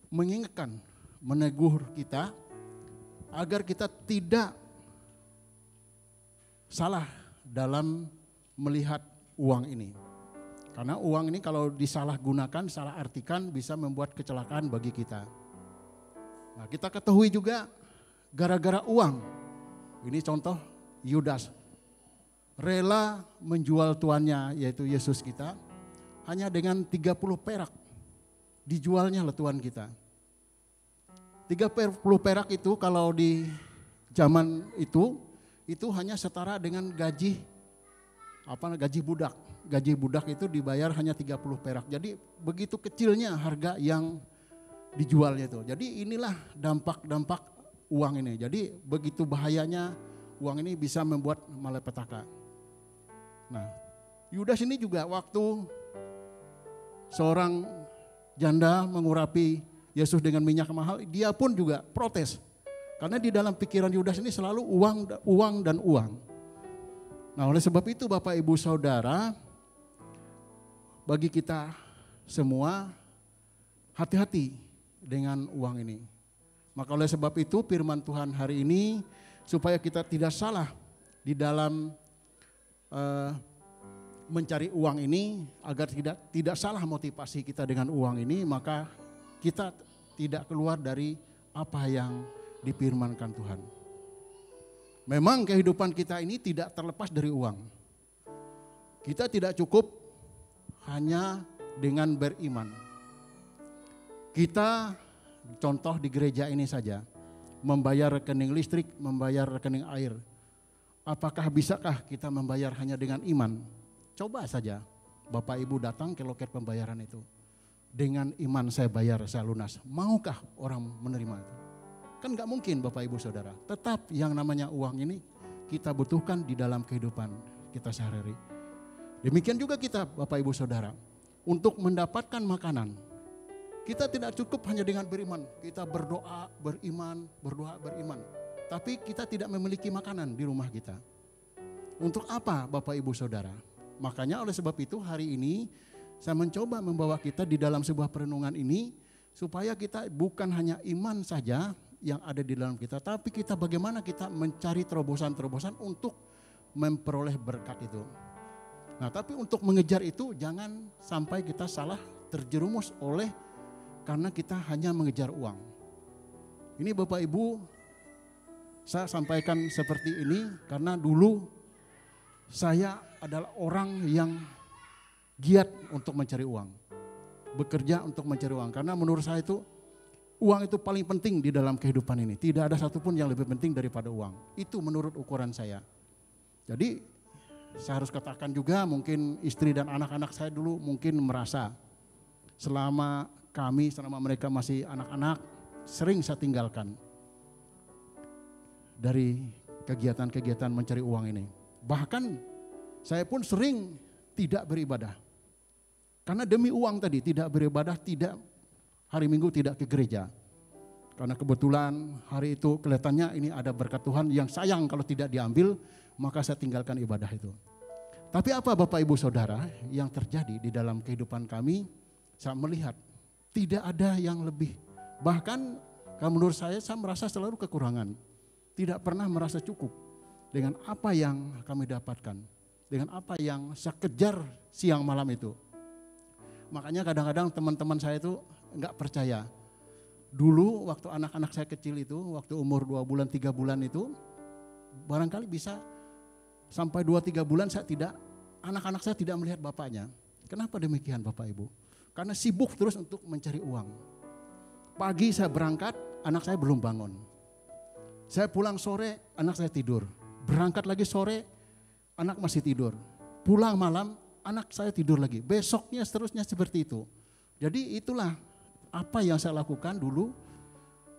mengingatkan, menegur kita agar kita tidak salah dalam melihat uang ini. Karena uang ini kalau disalahgunakan, salah artikan bisa membuat kecelakaan bagi kita. Nah, kita ketahui juga gara-gara uang. Ini contoh Yudas. Rela menjual tuannya yaitu Yesus kita hanya dengan 30 perak. Dijualnya lah Tuhan kita. 30 perak itu kalau di zaman itu hanya setara dengan gaji budak. Gaji budak itu dibayar hanya 30 perak. Jadi begitu kecilnya harga yang dijualnya itu. Jadi inilah dampak uang ini. Jadi begitu bahayanya uang ini bisa membuat malapetaka. Nah, Yudas ini juga waktu seorang janda mengurapi Yesus dengan minyak mahal, dia pun juga protes. Karena di dalam pikiran Yudas ini selalu uang dan uang. Nah, oleh sebab itu Bapak Ibu Saudara, bagi kita semua hati-hati dengan uang ini. Maka oleh sebab itu firman Tuhan hari ini supaya kita tidak salah di dalam mencari uang ini, agar tidak salah motivasi kita dengan uang ini, maka kita tidak keluar dari apa yang difirmankan Tuhan. Memang kehidupan kita ini tidak terlepas dari uang. Kita tidak cukup hanya dengan beriman. Kita contoh di gereja ini saja, membayar rekening listrik, membayar rekening air. Apakah bisakah kita membayar hanya dengan iman? Coba saja Bapak Ibu datang ke loket pembayaran itu. Dengan iman saya bayar, saya lunas. Maukah orang menerima itu? Kan gak mungkin Bapak Ibu Saudara. Tetap yang namanya uang ini kita butuhkan di dalam kehidupan kita sehari-hari. Demikian juga kita Bapak Ibu Saudara. Untuk mendapatkan makanan, kita tidak cukup hanya dengan beriman. Kita berdoa, beriman, berdoa, beriman. Tapi kita tidak memiliki makanan di rumah kita. Untuk apa Bapak Ibu Saudara? Makanya oleh sebab itu hari ini saya mencoba membawa kita di dalam sebuah perenungan ini supaya kita bukan hanya iman saja yang ada di dalam kita, tapi kita bagaimana kita mencari terobosan-terobosan untuk memperoleh berkat itu. Nah, tapi untuk mengejar itu jangan sampai kita salah terjerumus karena kita hanya mengejar uang. Ini Bapak Ibu, saya sampaikan seperti ini karena dulu saya adalah orang yang giat untuk mencari uang. Bekerja untuk mencari uang. Karena menurut saya itu uang itu paling penting di dalam kehidupan ini. Tidak ada satupun yang lebih penting daripada uang. Itu menurut ukuran saya. Jadi saya harus katakan juga mungkin istri dan anak-anak saya dulu mungkin merasa selama mereka masih anak-anak sering saya tinggalkan dari kegiatan-kegiatan mencari uang ini. Bahkan saya pun sering tidak beribadah. Karena demi uang tadi tidak beribadah, tidak hari Minggu tidak ke gereja. Karena kebetulan hari itu kelihatannya ini ada berkat Tuhan yang sayang kalau tidak diambil, maka saya tinggalkan ibadah itu. Tapi apa Bapak Ibu Saudara yang terjadi di dalam kehidupan kami, saya melihat tidak ada yang lebih. Bahkan kalau menurut saya merasa selalu kekurangan. Tidak pernah merasa cukup dengan apa yang kami dapatkan. Dengan apa yang saya kejar siang malam itu. Makanya kadang-kadang teman-teman saya itu nggak percaya. Dulu waktu anak-anak saya kecil itu, waktu umur 2 bulan, 3 bulan itu, barangkali bisa sampai 2-3 bulan anak-anak saya tidak melihat bapaknya. Kenapa demikian Bapak Ibu? Karena sibuk terus untuk mencari uang. Pagi saya berangkat, anak saya belum bangun. Saya pulang sore, anak saya tidur. Berangkat lagi sore, anak masih tidur. Pulang malam, anak saya tidur lagi. Besoknya seterusnya seperti itu. Jadi itulah apa yang saya lakukan dulu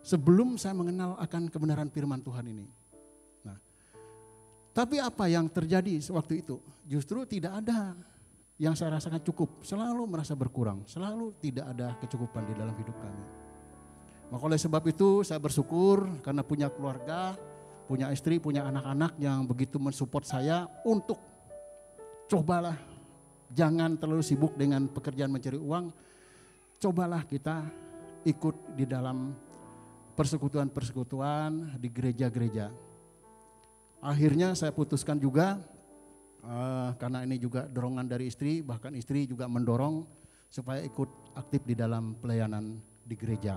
sebelum saya mengenal akan kebenaran firman Tuhan ini. Nah, tapi apa yang terjadi waktu itu? Justru tidak ada yang saya rasakan cukup. Selalu merasa berkurang, selalu tidak ada kecukupan di dalam hidup kami. Maka oleh sebab itu saya bersyukur karena punya keluarga, punya istri, punya anak-anak yang begitu mensupport saya untuk cobalah jangan terlalu sibuk dengan pekerjaan mencari uang. Cobalah kita ikut di dalam persekutuan-persekutuan di gereja-gereja. Akhirnya saya putuskan juga karena ini juga dorongan dari istri, bahkan istri juga mendorong supaya ikut aktif di dalam pelayanan di gereja.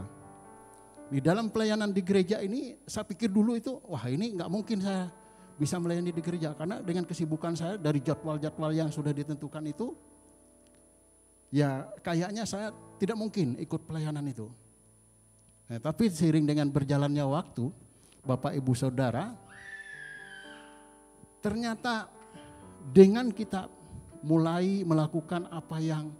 Di dalam pelayanan di gereja ini saya pikir dulu itu wah ini nggak mungkin saya bisa melayani di gereja karena dengan kesibukan saya dari jadwal-jadwal yang sudah ditentukan itu ya kayaknya saya tidak mungkin ikut pelayanan itu. Nah, tapi seiring dengan berjalannya waktu, Bapak Ibu Saudara, ternyata dengan kita mulai melakukan apa yang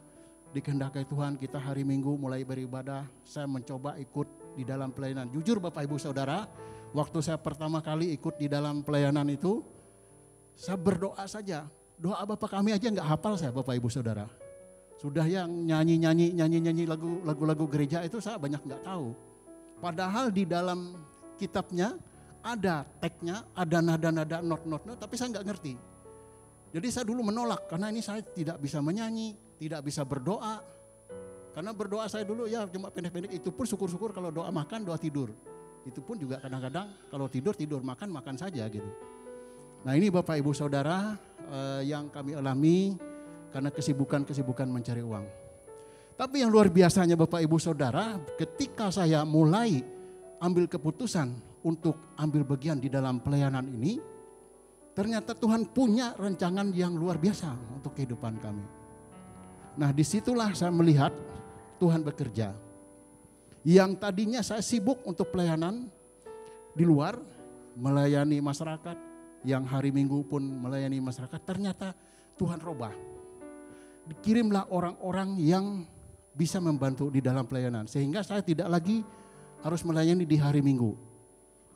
dikehendaki Tuhan, kita hari Minggu mulai beribadah, saya mencoba ikut di dalam pelayanan. Jujur Bapak Ibu Saudara, waktu saya pertama kali ikut di dalam pelayanan itu, saya berdoa saja. Doa Bapak kami aja nggak hafal saya Bapak Ibu Saudara. Sudah yang nyanyi lagu-lagu gereja itu saya banyak nggak tahu. Padahal di dalam kitabnya ada tagnya, ada nada-nada not-not, tapi saya nggak ngerti. Jadi saya dulu menolak karena ini saya tidak bisa menyanyi, tidak bisa berdoa. Karena berdoa saya dulu ya cuma pendek-pendek, itu pun syukur-syukur kalau doa makan, doa tidur. Itu pun juga kadang-kadang kalau tidur, makan saja gitu. Nah ini Bapak Ibu Saudara yang kami alami karena kesibukan mencari uang. Tapi yang luar biasanya Bapak Ibu Saudara, ketika saya mulai ambil keputusan untuk ambil bagian di dalam pelayanan ini, ternyata Tuhan punya rancangan yang luar biasa untuk kehidupan kami. Nah disitulah saya melihat Tuhan bekerja. Yang tadinya saya sibuk untuk pelayanan di luar, melayani masyarakat, yang hari Minggu pun melayani masyarakat, ternyata Tuhan robah. Dikirimlah orang-orang yang bisa membantu di dalam pelayanan. Sehingga saya tidak lagi harus melayani di hari Minggu.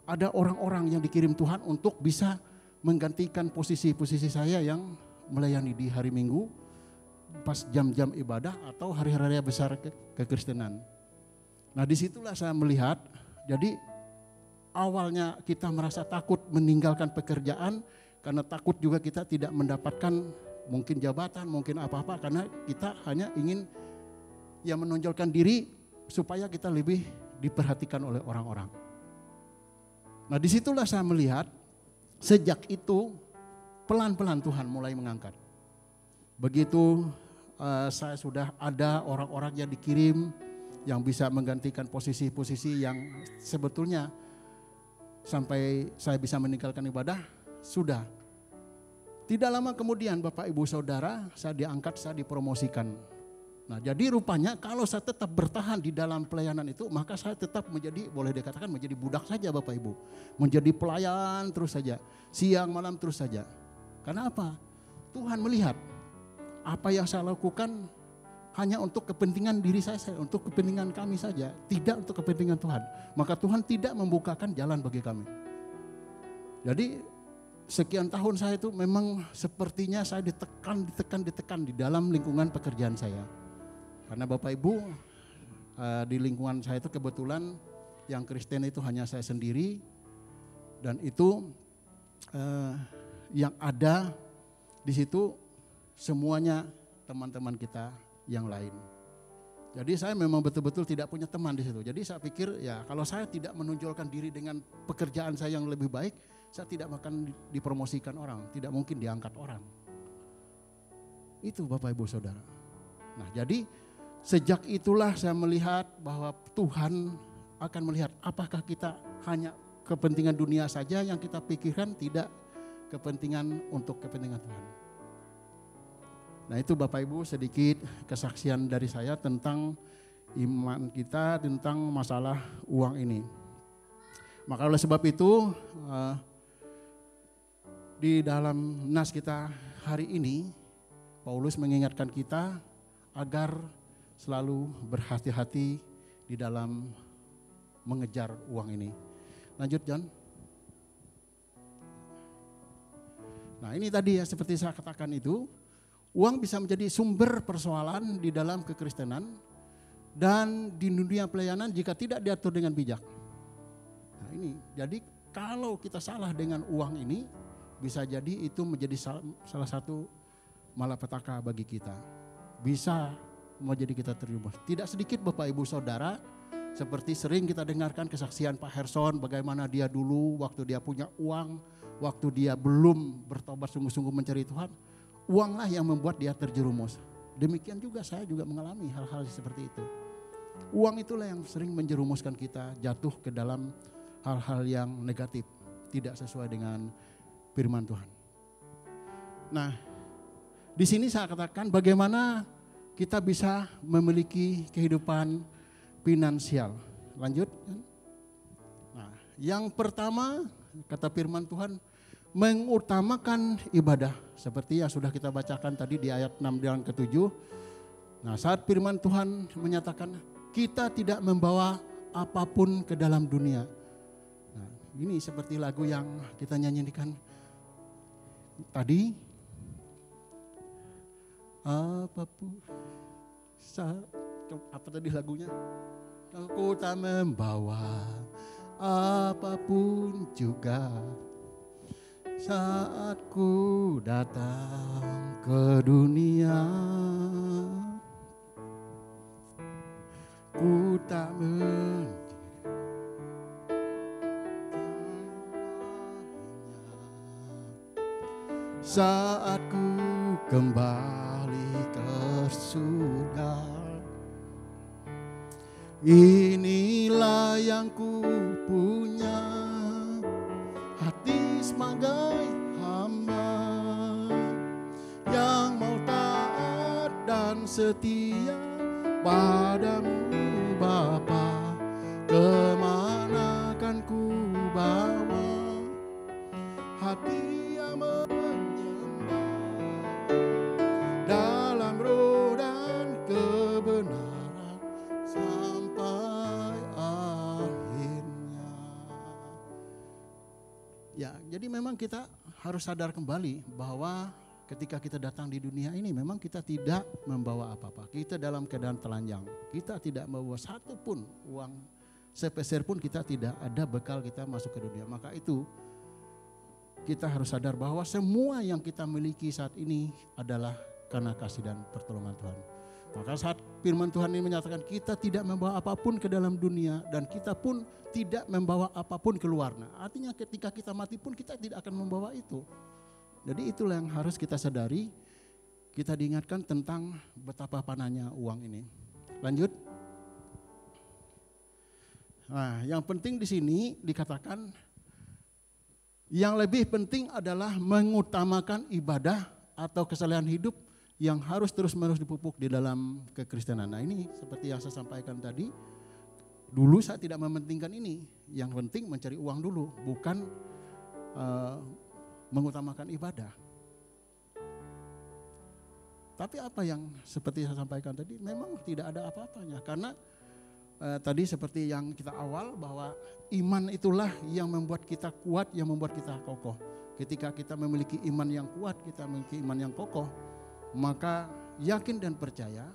Ada orang-orang yang dikirim Tuhan untuk bisa menggantikan posisi-posisi saya yang melayani di hari Minggu pas jam-jam ibadah atau hari-hari besar kekristenan. Nah disitulah saya melihat, jadi awalnya kita merasa takut meninggalkan pekerjaan karena takut juga kita tidak mendapatkan mungkin jabatan, mungkin apa-apa karena kita hanya ingin yang menonjolkan diri supaya kita lebih diperhatikan oleh orang-orang. Nah disitulah saya melihat sejak itu pelan-pelan Tuhan mulai mengangkat. Begitu saya sudah ada orang-orang yang dikirim yang bisa menggantikan posisi-posisi yang sebetulnya sampai saya bisa meninggalkan ibadah, sudah. Tidak lama kemudian Bapak Ibu Saudara, saya diangkat, saya dipromosikan. Nah jadi rupanya kalau saya tetap bertahan di dalam pelayanan itu, maka saya tetap menjadi, boleh dikatakan menjadi budak saja Bapak Ibu. Menjadi pelayan terus saja, siang malam terus saja. Karena apa? Tuhan melihat apa yang saya lakukan hanya untuk kepentingan diri saya, untuk kepentingan kami saja, tidak untuk kepentingan Tuhan. Maka Tuhan tidak membukakan jalan bagi kami. Jadi sekian tahun saya itu memang sepertinya saya ditekan di dalam lingkungan pekerjaan saya. Karena Bapak Ibu di lingkungan saya itu kebetulan yang Kristen itu hanya saya sendiri. Dan itu yang ada di situ semuanya teman-teman kita yang lain. Jadi saya memang betul-betul tidak punya teman di situ. Jadi saya pikir ya kalau saya tidak menonjolkan diri dengan pekerjaan saya yang lebih baik, saya tidak akan dipromosikan orang, tidak mungkin diangkat orang. Itu Bapak Ibu Saudara. Nah jadi Sejak itulah saya melihat bahwa Tuhan akan melihat apakah kita hanya kepentingan dunia saja yang kita pikirkan, tidak kepentingan untuk kepentingan Tuhan. Nah itu Bapak Ibu sedikit kesaksian dari saya tentang iman kita tentang masalah uang ini. Maka oleh sebab itu di dalam nas kita hari ini Paulus mengingatkan kita agar selalu berhati-hati di dalam mengejar uang ini. Lanjut John. Nah ini tadi ya seperti saya katakan itu, uang bisa menjadi sumber persoalan di dalam kekristenan dan di dunia pelayanan jika tidak diatur dengan bijak. Nah ini, jadi kalau kita salah dengan uang ini, bisa jadi itu menjadi salah satu malapetaka bagi kita. Bisa menjadi kita terjerumus. Tidak sedikit Bapak Ibu Saudara, seperti sering kita dengarkan kesaksian Pak Herson, bagaimana dia dulu waktu dia punya uang, waktu dia belum bertobat sungguh-sungguh mencari Tuhan, uanglah yang membuat dia terjerumus. Demikian juga saya juga mengalami hal-hal seperti itu. Uang itulah yang sering menjerumuskan kita jatuh ke dalam hal-hal yang negatif, tidak sesuai dengan firman Tuhan. Nah, di sini saya katakan bagaimana kita bisa memiliki kehidupan finansial. Lanjut. Nah, yang pertama kata firman Tuhan, mengutamakan ibadah. Seperti yang sudah kita bacakan tadi di ayat 6 dan ke-7. Nah, saat firman Tuhan menyatakan kita tidak membawa apapun ke dalam dunia. Nah, ini seperti lagu yang kita nyanyikan tadi. Apapun, apa tadi lagunya? Aku tak membawa apapun juga saat ku datang ke dunia. Ku tak saat ku kembali ke surga. Inilah yang ku punya, hati sebagai hamba yang mau taat dan setia padamu Bapa. Kemana kan ku bawa hati yang menyembah dalam roh dan kebenaran sampai akhirnya. Ya, jadi memang kita harus sadar kembali bahwa ketika kita datang di dunia ini memang kita tidak membawa apa-apa. Kita dalam keadaan telanjang. Kita tidak membawa satu pun uang sepeser pun, kita tidak ada bekal kita masuk ke dunia. Maka itu kita harus sadar bahwa semua yang kita miliki saat ini adalah karena kasih dan pertolongan Tuhan. Maka saat firman Tuhan ini menyatakan kita tidak membawa apapun ke dalam dunia dan kita pun tidak membawa apapun keluar. Nah, artinya ketika kita mati pun kita tidak akan membawa itu. Jadi itulah yang harus kita sadari. Kita diingatkan tentang betapa panahnya uang ini. Lanjut. Nah, yang penting di sini dikatakan yang lebih penting adalah mengutamakan ibadah atau kesalehan hidup yang harus terus-menerus dipupuk di dalam kekristenan. Nah, ini seperti yang saya sampaikan tadi. Dulu saya tidak mementingkan ini. Yang penting mencari uang dulu, bukan mengutamakan ibadah. Tapi apa yang seperti saya sampaikan tadi memang tidak ada apa-apanya. Karena tadi seperti yang kita awal bahwa iman itulah yang membuat kita kuat, yang membuat kita kokoh. Ketika kita memiliki iman yang kuat, kita memiliki iman yang kokoh, maka yakin dan percaya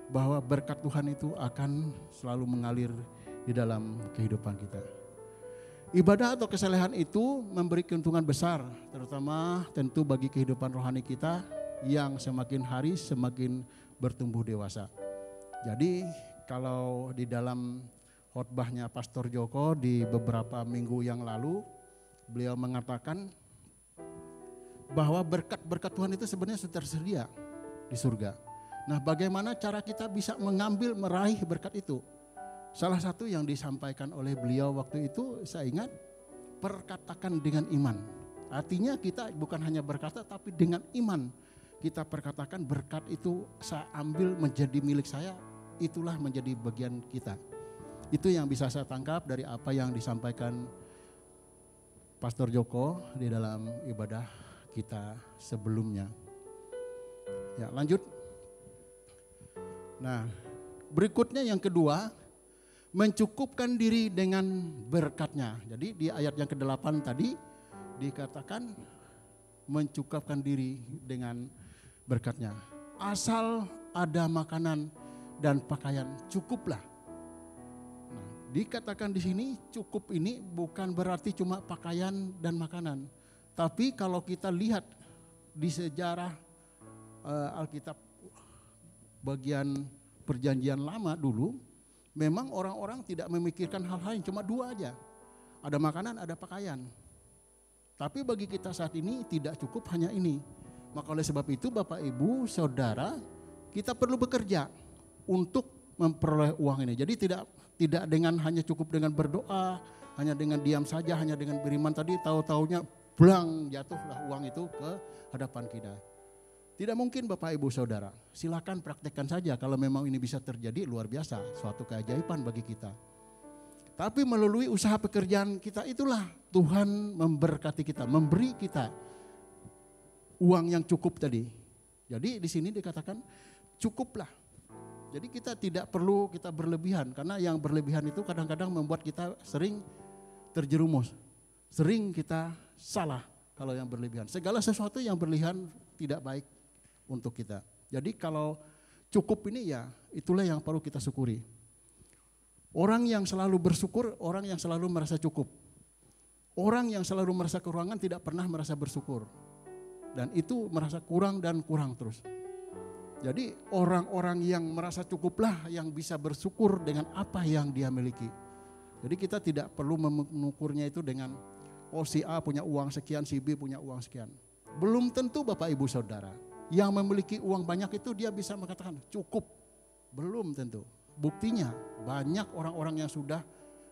bahwa berkat Tuhan itu akan selalu mengalir di dalam kehidupan kita. Ibadah atau kesalehan itu memberi keuntungan besar, terutama tentu bagi kehidupan rohani kita yang semakin hari semakin bertumbuh dewasa. Jadi kalau di dalam khotbahnya Pastor Joko di beberapa minggu yang lalu, beliau mengatakan bahwa berkat-berkat Tuhan itu sebenarnya sudah tersedia di surga. Nah, bagaimana cara kita bisa mengambil, meraih berkat itu? Salah satu yang disampaikan oleh beliau waktu itu, saya ingat, perkatakan dengan iman. Artinya kita bukan hanya berkata, tapi dengan iman. Kita perkatakan berkat itu saya ambil menjadi milik saya, itulah menjadi bagian kita. Itu yang bisa saya tangkap dari apa yang disampaikan Pastor Joko di dalam ibadah kita sebelumnya. Ya, lanjut. Nah, berikutnya yang kedua, mencukupkan diri dengan berkatnya. Jadi di ayat yang ke-8 tadi dikatakan mencukupkan diri dengan berkatnya. Asal ada makanan dan pakaian, cukuplah. Nah, dikatakan di sini cukup ini bukan berarti cuma pakaian dan makanan. Tapi kalau kita lihat di sejarah Alkitab bagian perjanjian lama dulu, memang orang-orang tidak memikirkan hal-hal yang cuma dua aja. Ada makanan, ada pakaian. Tapi bagi kita saat ini tidak cukup hanya ini. Maka oleh sebab itu Bapak Ibu Saudara, kita perlu bekerja untuk memperoleh uang ini. Jadi tidak dengan hanya cukup dengan berdoa, hanya dengan diam saja, hanya dengan beriman tadi, tahu-taunya blang jatuhlah uang itu ke hadapan kita. Tidak mungkin Bapak Ibu Saudara, silakan praktekkan saja kalau memang ini bisa terjadi, luar biasa, suatu keajaiban bagi kita. Tapi melalui usaha pekerjaan kita itulah Tuhan memberkati kita, memberi kita uang yang cukup tadi. Jadi di sini dikatakan cukuplah. Jadi kita tidak perlu kita berlebihan, karena yang berlebihan itu kadang-kadang membuat kita sering terjerumus. Sering kita salah kalau yang berlebihan. Segala sesuatu yang berlebihan tidak baik untuk kita. Jadi kalau cukup ini ya itulah yang perlu kita syukuri. Orang yang selalu bersyukur, orang yang selalu merasa cukup. Orang yang selalu merasa kekurangan tidak pernah merasa bersyukur. Dan itu merasa kurang dan kurang terus. Jadi orang-orang yang merasa cukuplah yang bisa bersyukur dengan apa yang dia miliki. Jadi kita tidak perlu mengukurnya itu dengan si A punya uang sekian, si B punya uang sekian. Belum tentu Bapak Ibu Saudara yang memiliki uang banyak itu dia bisa mengatakan cukup. Belum tentu. Buktinya banyak orang-orang yang sudah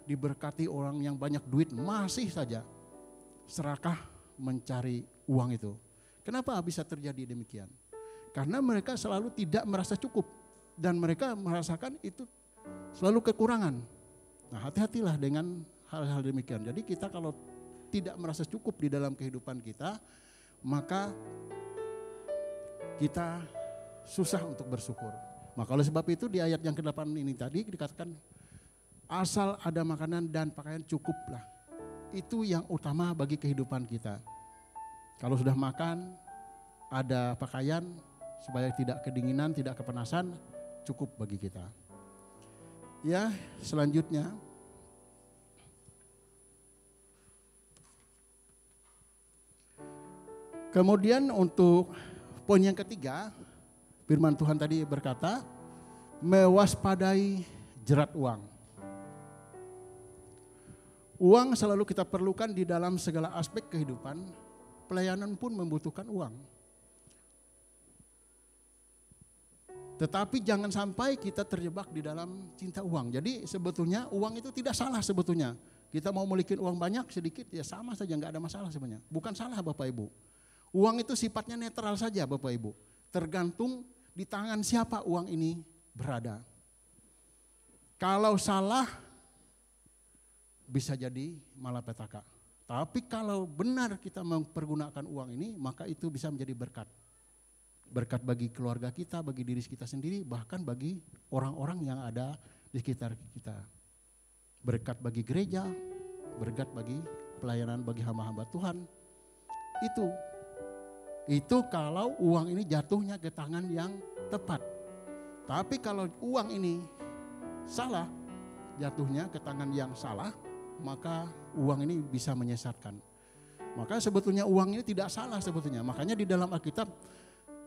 diberkati, orang yang banyak duit masih saja serakah mencari uang itu. Kenapa bisa terjadi demikian? Karena mereka selalu tidak merasa cukup dan mereka merasakan itu selalu kekurangan. Nah, hati-hatilah dengan hal-hal demikian. Jadi kita kalau tidak merasa cukup di dalam kehidupan kita, maka kita susah untuk bersyukur. Maka oleh sebab itu di ayat yang ke-8 ini tadi dikatakan asal ada makanan dan pakaian cukuplah. Itu yang utama bagi kehidupan kita. Kalau sudah makan, ada pakaian supaya tidak kedinginan, tidak kepanasan, cukup bagi kita. Ya, selanjutnya kemudian untuk poin yang ketiga, firman Tuhan tadi berkata, mewaspadai jerat uang. Uang selalu kita perlukan di dalam segala aspek kehidupan, pelayanan pun membutuhkan uang. Tetapi jangan sampai kita terjebak di dalam cinta uang. Jadi sebetulnya uang itu tidak salah sebetulnya. Kita mau memiliki uang banyak sedikit ya sama saja, nggak ada masalah sebenarnya. Bukan salah Bapak Ibu. Uang itu sifatnya netral saja Bapak Ibu. Tergantung di tangan siapa uang ini berada. Kalau salah bisa jadi malapetaka. Tapi kalau benar kita mempergunakan uang ini, maka itu bisa menjadi berkat. Berkat bagi keluarga kita, bagi diri kita sendiri, bahkan bagi orang-orang yang ada di sekitar kita. Berkat bagi gereja, berkat bagi pelayanan bagi hamba-hamba Tuhan. Itu kalau uang ini jatuhnya ke tangan yang tepat. Tapi kalau uang ini salah, jatuhnya ke tangan yang salah, maka uang ini bisa menyesatkan. Maka sebetulnya uang ini tidak salah sebetulnya. Makanya di dalam Alkitab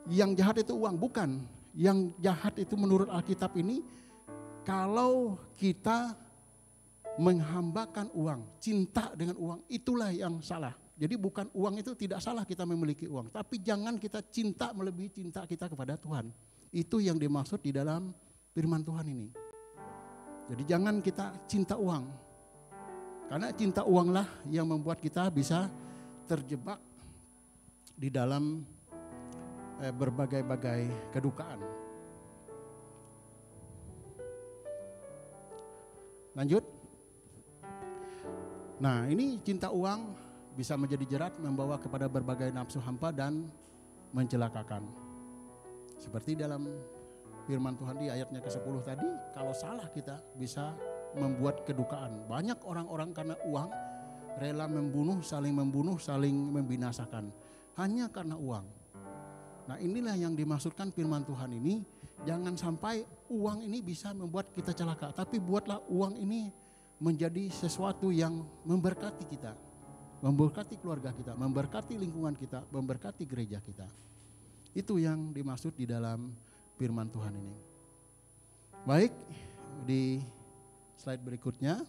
yang jahat itu uang, bukan. Yang jahat itu menurut Alkitab ini kalau kita menghambakan uang, cinta dengan uang, itulah yang salah. Jadi bukan uang itu tidak salah kita memiliki uang, tapi jangan kita cinta melebihi cinta kita kepada Tuhan. Itu yang dimaksud di dalam firman Tuhan ini. Jadi jangan kita cinta uang. Karena cinta uanglah yang membuat kita bisa terjebak di dalam berbagai-bagai kedukaan. Lanjut. Nah, ini cinta uang bisa menjadi jerat, membawa kepada berbagai nafsu hampa dan mencelakakan. Seperti dalam firman Tuhan di ayatnya ke-10 tadi, kalau salah kita bisa membuat kedukaan. Banyak orang-orang karena uang rela membunuh, saling membinasakan. Hanya karena uang. Nah, inilah yang dimaksudkan firman Tuhan ini. Jangan sampai uang ini bisa membuat kita celaka. Tapi buatlah uang ini menjadi sesuatu yang memberkati kita. Memberkati keluarga kita, memberkati lingkungan kita, memberkati gereja kita. Itu yang dimaksud di dalam firman Tuhan ini. Baik, di slide berikutnya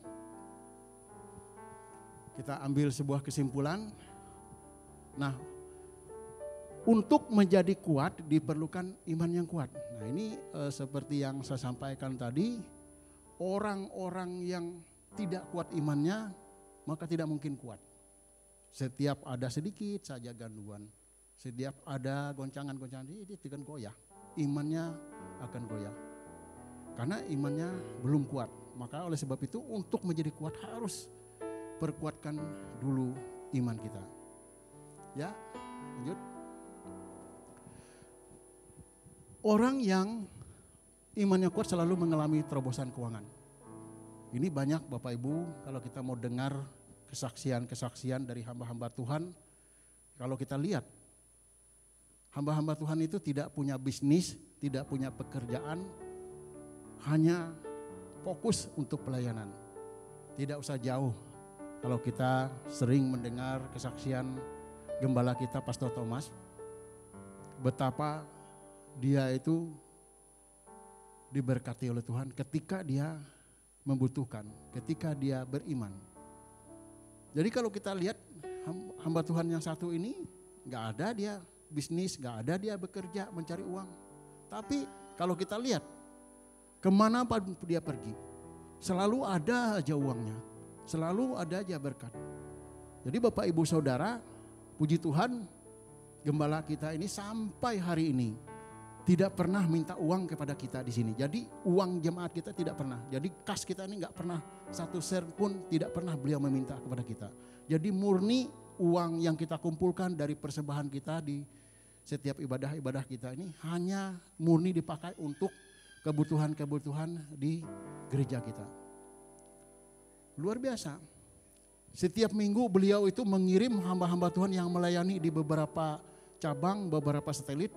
kita ambil sebuah kesimpulan. Nah, untuk menjadi kuat diperlukan iman yang kuat. Nah, ini seperti yang saya sampaikan tadi, orang-orang yang tidak kuat imannya maka tidak mungkin kuat. Setiap ada sedikit saja gangguan, setiap ada goncangan-goncangan, itu akan goyah. Imannya akan goyah. Karena imannya belum kuat. Maka oleh sebab itu untuk menjadi kuat harus perkuatkan dulu iman kita. Ya, lanjut. Orang yang imannya kuat selalu mengalami terobosan keuangan. Ini banyak Bapak Ibu, kalau kita mau dengar kesaksian-kesaksian dari hamba-hamba Tuhan, kalau kita lihat hamba-hamba Tuhan itu tidak punya bisnis, tidak punya pekerjaan, hanya fokus untuk pelayanan. Tidak usah jauh. Kalau kita sering mendengar kesaksian gembala kita Pastor Thomas, betapa dia itu diberkati oleh Tuhan ketika dia membutuhkan, ketika dia beriman. Jadi kalau kita lihat hamba Tuhan yang satu ini, gak ada dia bisnis, gak ada dia bekerja mencari uang. Tapi kalau kita lihat kemana pun dia pergi, selalu ada aja uangnya, selalu ada aja berkat. Jadi Bapak Ibu Saudara, puji Tuhan, gembala kita ini sampai hari ini tidak pernah minta uang kepada kita di sini. Jadi uang jemaat kita tidak pernah. Jadi kas kita ini nggak pernah satu sen pun tidak pernah beliau meminta kepada kita. Jadi murni uang yang kita kumpulkan dari persembahan kita di setiap ibadah-ibadah kita ini hanya murni dipakai untuk kebutuhan-kebutuhan di gereja kita. Luar biasa. Setiap minggu beliau itu mengirim hamba-hamba Tuhan yang melayani di beberapa cabang, beberapa satelit.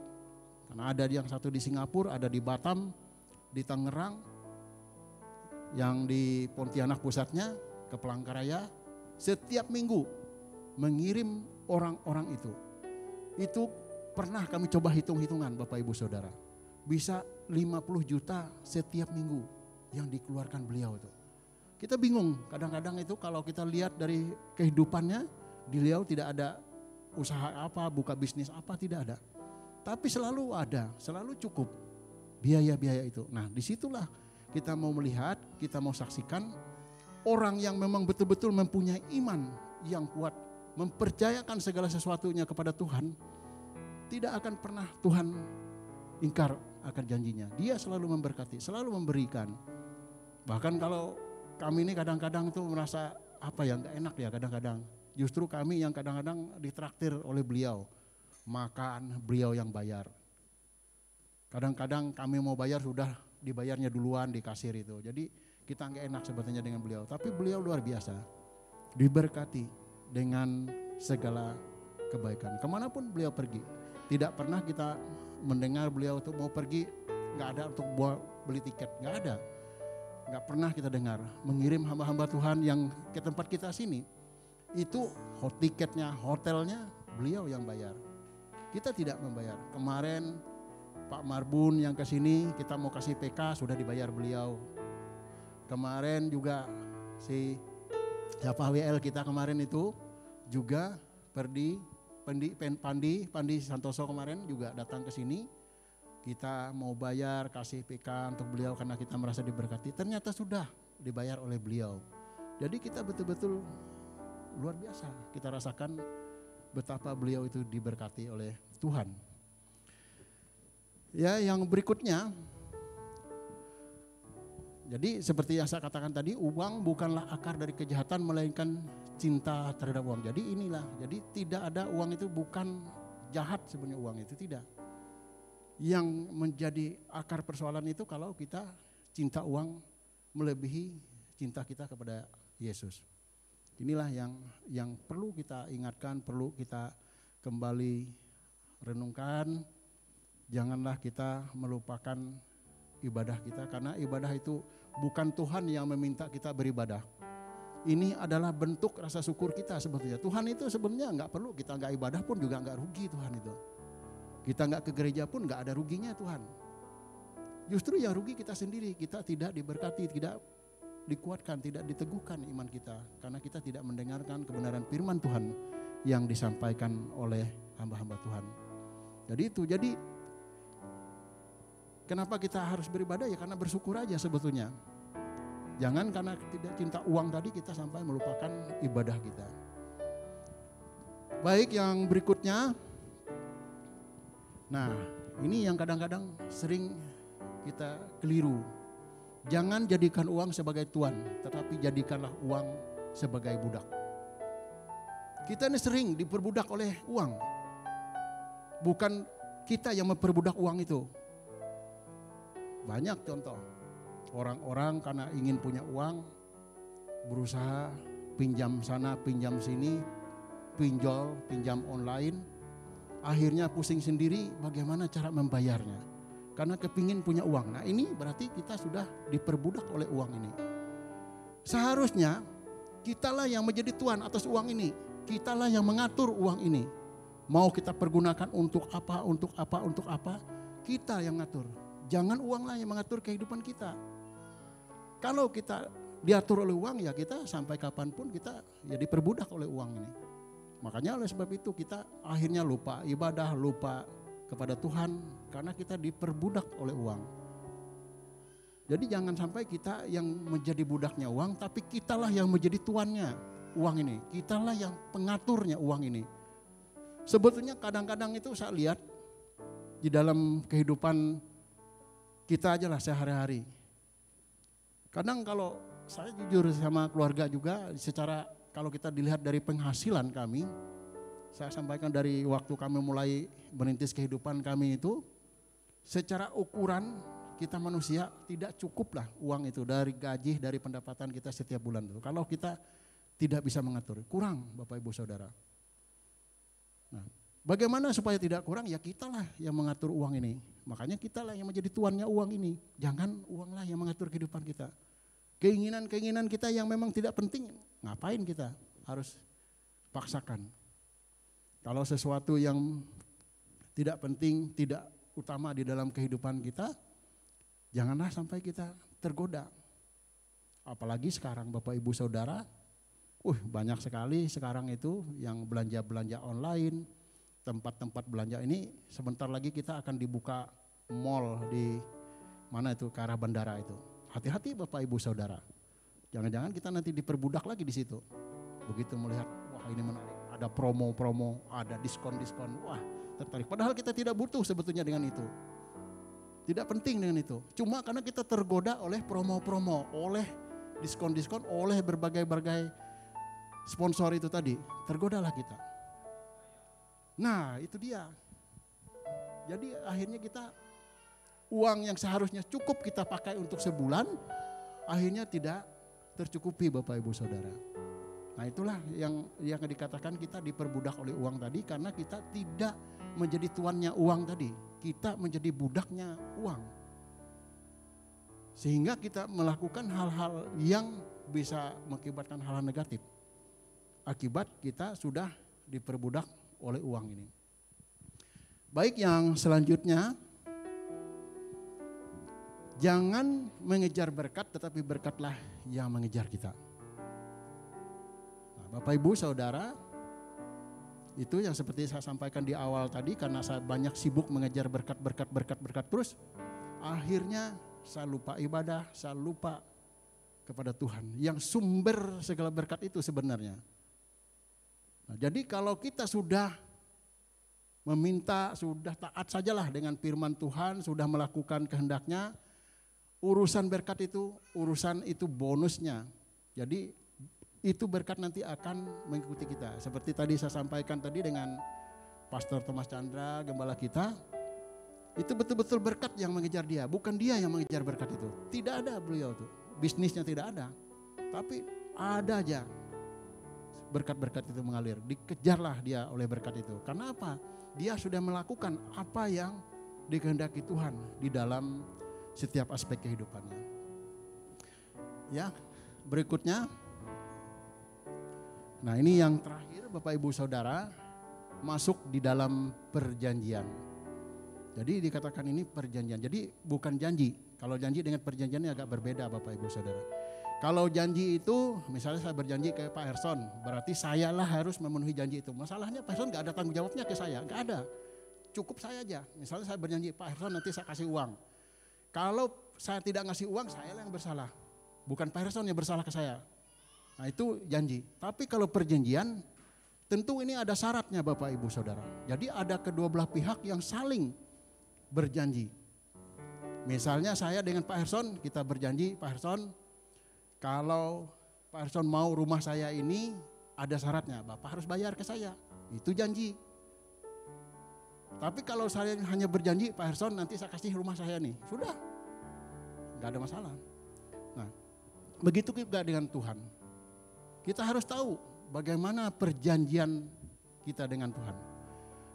Karena ada yang satu di Singapura, ada di Batam, di Tangerang, yang di Pontianak pusatnya, ke Palangkaraya. Setiap minggu mengirim orang-orang itu. Itu pernah kami coba hitung-hitungan Bapak Ibu Saudara. Bisa 50 juta setiap minggu yang dikeluarkan beliau itu. Kita bingung kadang-kadang itu kalau kita lihat dari kehidupannya, beliau tidak ada usaha apa, buka bisnis apa, tidak ada. Tapi selalu ada, selalu cukup biaya-biaya itu. Nah, disitulah kita mau melihat, kita mau saksikan orang yang memang betul-betul mempunyai iman yang kuat, mempercayakan segala sesuatunya kepada Tuhan, tidak akan pernah Tuhan ingkar akan janjinya. Dia selalu memberkati, selalu memberikan. Bahkan kalau kami ini kadang-kadang tuh merasa apa ya, gak enak ya kadang-kadang. Justru kami yang kadang-kadang ditraktir oleh beliau. Makan beliau yang bayar. Kadang-kadang kami mau bayar sudah dibayarnya duluan di kasir itu. Jadi kita nggak enak sebetulnya dengan beliau. Tapi beliau luar biasa. Diberkati dengan segala kebaikan. Kemanapun beliau pergi. Tidak pernah kita mendengar beliau tuh mau pergi nggak ada untuk beli tiket. Nggak ada. Nggak pernah kita dengar. Mengirim hamba-hamba Tuhan yang ke tempat kita sini. Itu tiketnya, hotelnya beliau yang bayar. Kita tidak membayar. Kemarin Pak Marbun yang ke sini kita mau kasih PK sudah dibayar beliau. Kemarin juga si siapa WL kita kemarin itu juga Pandi Santoso kemarin juga datang ke sini. kita mau bayar, kasih PK untuk beliau karena kita merasa diberkati, ternyata sudah dibayar oleh beliau. Jadi kita betul-betul luar biasa, kita rasakan betapa beliau itu diberkati oleh Tuhan. Ya, yang berikutnya, jadi seperti yang saya katakan tadi, uang bukanlah akar dari kejahatan melainkan cinta terhadap uang. Jadi inilah, jadi tidak ada uang itu bukan jahat sebenarnya, uang itu tidak. Yang menjadi akar persoalan itu kalau kita cinta uang melebihi cinta kita kepada Yesus. Inilah yang perlu kita ingatkan, perlu kita kembali renungkan. Janganlah kita melupakan ibadah kita, karena ibadah itu bukan Tuhan yang meminta kita beribadah. Ini adalah bentuk rasa syukur kita sebetulnya. Tuhan itu sebenarnya nggak perlu kita nggak ibadah pun juga nggak rugi Tuhan itu. Kita nggak ke gereja pun nggak ada ruginya Tuhan. Justru yang rugi kita sendiri, kita tidak diberkati, tidak dikuatkan, tidak diteguhkan iman kita. Karena kita tidak mendengarkan kebenaran firman Tuhan yang disampaikan oleh hamba-hamba Tuhan. Jadi kenapa kita harus beribadah? Ya karena bersyukur aja sebetulnya. Jangan karena tidak cinta uang tadi kita sampai melupakan ibadah kita. Baik, yang berikutnya. Nah, ini yang kadang-kadang sering kita keliru. Jangan jadikan uang sebagai tuan, tetapi jadikanlah uang sebagai budak. Kita ini sering diperbudak oleh uang. Bukan kita yang memperbudak uang itu. Banyak contoh. Orang-orang karena ingin punya uang, berusaha pinjam sana, pinjam sini, pinjol, pinjam online. Akhirnya pusing sendiri bagaimana cara membayarnya. Karena kepingin punya uang. Nah ini berarti kita sudah diperbudak oleh uang ini. Seharusnya kitalah yang menjadi tuan atas uang ini. Kitalah yang mengatur uang ini. Mau kita pergunakan untuk apa, untuk apa, untuk apa. Kita yang ngatur. Jangan uanglah yang mengatur kehidupan kita. Kalau kita diatur oleh uang, ya kita sampai kapanpun kita ya diperbudak oleh uang ini. Makanya oleh sebab itu kita akhirnya lupa ibadah, lupa kepada Tuhan karena kita diperbudak oleh uang. Jadi jangan sampai kita yang menjadi budaknya uang, tapi kitalah yang menjadi tuannya uang ini. Kitalah yang pengaturnya uang ini. Sebetulnya kadang-kadang itu saya lihat di dalam kehidupan kita aja lah sehari-hari. Kadang kalau saya jujur sama keluarga juga, secara kalau kita dilihat dari penghasilan kami, saya sampaikan dari waktu kami mulai merintis kehidupan kami itu, secara ukuran kita manusia tidak cukup lah uang itu dari gaji, dari pendapatan kita setiap bulan itu. Kalau kita tidak bisa mengatur, kurang Bapak Ibu Saudara. Nah, bagaimana supaya tidak kurang? Ya kitalah yang mengatur uang ini. Makanya kitalah yang menjadi tuannya uang ini. Jangan uanglah yang mengatur kehidupan kita. Keinginan-keinginan kita yang memang tidak penting, ngapain kita harus paksakan? Kalau sesuatu yang tidak penting, tidak utama di dalam kehidupan kita, janganlah sampai kita tergoda. Apalagi sekarang Bapak Ibu Saudara, banyak sekali sekarang itu yang belanja-belanja online, tempat-tempat belanja ini sebentar lagi kita akan dibuka mall di mana itu ke arah bandara itu. Hati-hati Bapak Ibu Saudara. Jangan-jangan kita nanti diperbudak lagi di situ. Begitu melihat, wah ini menarik, ada promo-promo, ada diskon-diskon, wah tertarik. Padahal kita tidak butuh sebetulnya dengan itu. Tidak penting dengan itu. Cuma karena kita tergoda oleh promo-promo, oleh diskon-diskon, oleh berbagai-bagai sponsor itu tadi. Tergodalah kita. Nah itu dia. Jadi akhirnya kita uang yang seharusnya cukup kita pakai untuk sebulan, akhirnya tidak tercukupi Bapak Ibu Saudara. Nah itulah yang dikatakan kita diperbudak oleh uang tadi, karena kita tidak menjadi tuannya uang tadi. Kita menjadi budaknya uang. Sehingga kita melakukan hal-hal yang bisa mengakibatkan hal-hal negatif. Akibat kita sudah diperbudak oleh uang ini. Baik, yang selanjutnya, jangan mengejar berkat, tetapi berkatlah yang mengejar kita. Nah, Bapak Ibu Saudara, Itu yang seperti saya sampaikan di awal tadi, karena saya banyak sibuk mengejar berkat terus, akhirnya saya lupa ibadah, saya lupa kepada Tuhan yang sumber segala berkat itu sebenarnya. Nah, jadi kalau kita sudah meminta, sudah taat sajalah dengan firman Tuhan, sudah melakukan kehendaknya, urusan berkat itu, urusan itu bonusnya. Jadi itu berkat nanti akan mengikuti kita. Seperti tadi saya sampaikan tadi dengan Pastor Thomas Chandra, gembala kita, itu betul-betul berkat yang mengejar dia, bukan dia yang mengejar berkat itu. Tidak ada beliau tuh, bisnisnya tidak ada, tapi ada aja berkat-berkat itu mengalir. Dikejarlah dia oleh berkat itu. Karena apa? Dia sudah melakukan apa yang dikehendaki Tuhan di dalam setiap aspek kehidupannya. Ya, berikutnya. Nah, ini yang terakhir Bapak Ibu Saudara, masuk di dalam perjanjian. Jadi dikatakan ini perjanjian. Jadi bukan janji. Kalau janji dengan perjanjian ini agak berbeda Bapak Ibu Saudara. Kalau janji itu, misalnya saya berjanji ke Pak Herson, berarti sayalah harus memenuhi janji itu. Masalahnya Pak Herson gak ada tanggung jawabnya ke saya, gak ada. Cukup saya aja. Misalnya saya berjanji, Pak Herson nanti saya kasih uang. Kalau saya tidak ngasih uang, saya yang bersalah. Bukan Pak Herson yang bersalah ke saya. Nah, itu janji. Tapi kalau perjanjian, tentu ini ada syaratnya Bapak Ibu Saudara. Jadi ada kedua belah pihak yang saling berjanji. Misalnya saya dengan Pak Herson, kita berjanji, Pak Herson, kalau Pak Herson mau rumah saya ini ada syaratnya, Bapak harus bayar ke saya. Itu janji. Tapi kalau saya hanya berjanji, Pak Herson nanti saya kasih rumah saya nih, sudah, gak ada masalah. Nah, begitu juga dengan Tuhan. Kita harus tahu bagaimana perjanjian kita dengan Tuhan.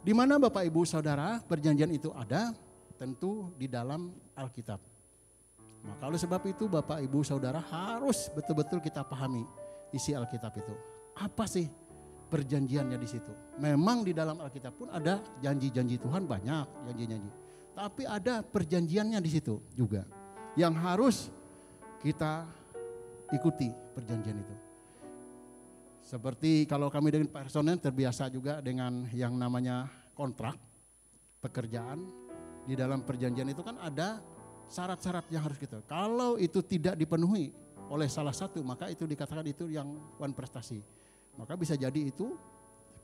Di mana Bapak Ibu Saudara perjanjian itu ada? Tentu di dalam Alkitab. Maka oleh sebab itu Bapak Ibu Saudara harus betul-betul kita pahami isi Alkitab itu. Apa sih perjanjiannya di situ? Memang di dalam Alkitab pun ada janji-janji Tuhan, banyak janji-janji. Tapi ada perjanjiannya di situ juga yang harus kita ikuti perjanjian itu. Seperti kalau kami dengan Pak Herson terbiasa juga dengan yang namanya kontrak pekerjaan. Di dalam perjanjian itu kan ada syarat-syarat yang harus kita. Kalau itu tidak dipenuhi oleh salah satu, maka itu dikatakan itu yang wan prestasi. Maka bisa jadi itu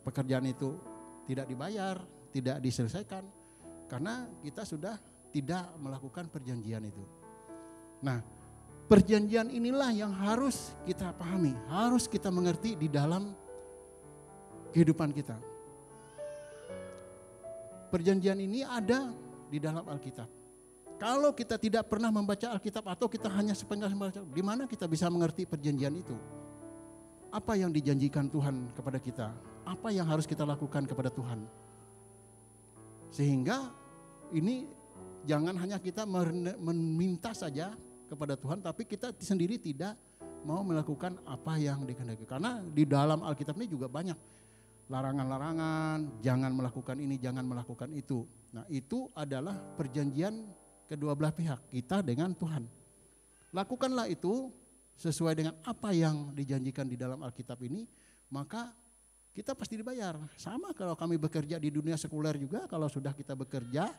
pekerjaan itu tidak dibayar, tidak diselesaikan karena kita sudah tidak melakukan perjanjian itu. Nah, perjanjian inilah yang harus kita pahami, harus kita mengerti di dalam kehidupan kita. Perjanjian ini ada di dalam Alkitab. Kalau kita tidak pernah membaca Alkitab atau kita hanya sepenggal membaca, di mana kita bisa mengerti perjanjian itu? Apa yang dijanjikan Tuhan kepada kita? Apa yang harus kita lakukan kepada Tuhan? Sehingga ini jangan hanya kita meminta saja kepada Tuhan, tapi kita sendiri tidak mau melakukan apa yang dikehendaki. Karena di dalam Alkitab ini juga banyak larangan-larangan, jangan melakukan ini, jangan melakukan itu. Nah, itu adalah perjanjian kedua belah pihak, kita dengan Tuhan. Lakukanlah itu sesuai dengan apa yang dijanjikan di dalam Alkitab ini, maka kita pasti dibayar. Sama kalau kami bekerja di dunia sekuler juga, kalau sudah kita bekerja,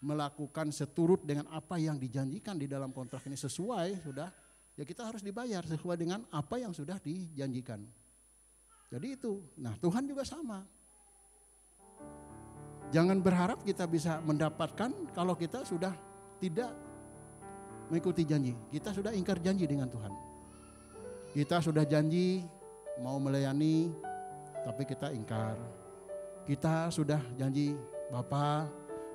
melakukan seturut dengan apa yang dijanjikan di dalam kontrak ini sesuai, sudah, ya kita harus dibayar sesuai dengan apa yang sudah dijanjikan. Jadi itu, nah Tuhan juga sama. Jangan berharap kita bisa mendapatkan kalau kita sudah tidak mengikuti janji. Kita sudah ingkar janji dengan Tuhan. Kita sudah janji mau melayani, tapi kita ingkar. Kita sudah janji, Bapak,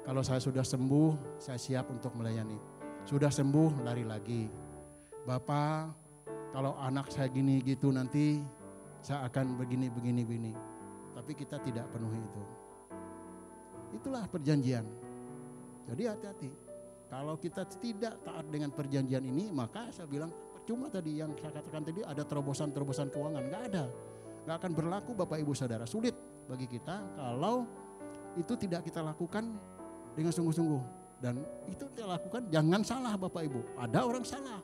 kalau saya sudah sembuh, saya siap untuk melayani. Sudah sembuh, lari lagi. Bapak, kalau anak saya gini gitu nanti saya akan begini. Tapi kita tidak penuhi itu. Itulah perjanjian. Jadi hati-hati. Kalau kita tidak taat dengan perjanjian ini, maka saya bilang percuma tadi yang saya katakan tadi ada terobosan-terobosan keuangan. Gak ada. Gak akan berlaku Bapak Ibu Saudara. Sulit bagi kita kalau itu tidak kita lakukan dengan sungguh-sungguh. Dan itu kita lakukan, jangan salah Bapak Ibu. Ada orang salah.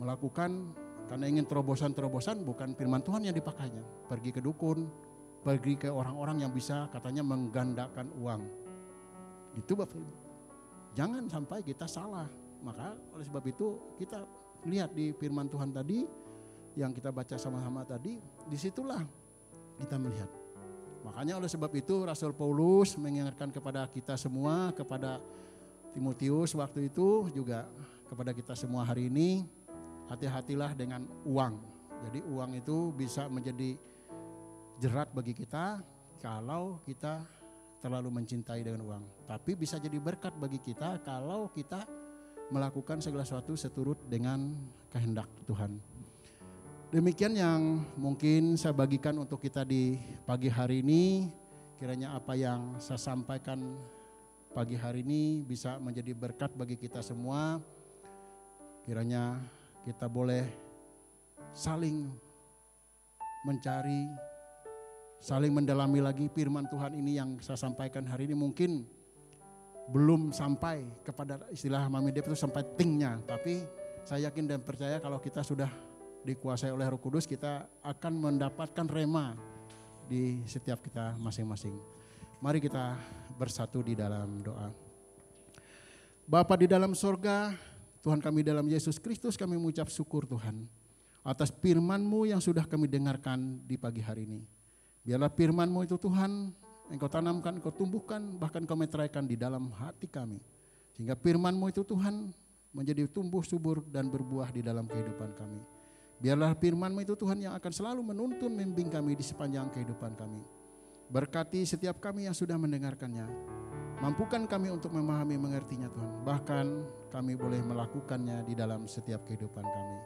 Melakukan karena ingin terobosan-terobosan, bukan firman Tuhan yang dipakainya. Pergi ke dukun, pergi ke orang-orang yang bisa katanya menggandakan uang. Itu Bapak Ibu. Jangan sampai kita salah. Maka oleh sebab itu kita lihat di firman Tuhan tadi yang kita baca sama-sama tadi, disitulah kita melihat. Makanya oleh sebab itu Rasul Paulus mengingatkan kepada kita semua, kepada Timotius waktu itu juga kepada kita semua hari ini, hati-hatilah dengan uang. Jadi uang itu bisa menjadi jerat bagi kita kalau kita terlalu mencintai dengan uang. Tapi bisa jadi berkat bagi kita kalau kita melakukan segala sesuatu seturut dengan kehendak Tuhan. Demikian yang mungkin saya bagikan untuk kita di pagi hari ini. Kiranya apa yang saya sampaikan pagi hari ini bisa menjadi berkat bagi kita semua. Kiranya kita boleh saling mencari, saling mendalami lagi firman Tuhan ini yang saya sampaikan hari ini. Mungkin belum sampai kepada istilah Mami Dep itu sampai tingnya, tapi saya yakin dan percaya kalau kita sudah dikuasai oleh Roh Kudus, kita akan mendapatkan rema di setiap kita masing-masing. Mari kita bersatu di dalam doa. Bapa di dalam sorga, Tuhan kami dalam Yesus Kristus, kami mengucap syukur Tuhan atas firman-Mu yang sudah kami dengarkan di pagi hari ini. Biarlah firman-Mu itu Tuhan, Engkau tanamkan, Engkau tumbuhkan, bahkan Engkau meteraikan di dalam hati kami. Sehingga firman-Mu itu Tuhan menjadi tumbuh subur dan berbuah di dalam kehidupan kami. Biarlah firman-Mu itu Tuhan yang akan selalu menuntun membimbing kami di sepanjang kehidupan kami. Berkati setiap kami yang sudah mendengarkannya. Mampukan kami untuk memahami mengertinya Tuhan. Bahkan kami boleh melakukannya di dalam setiap kehidupan kami.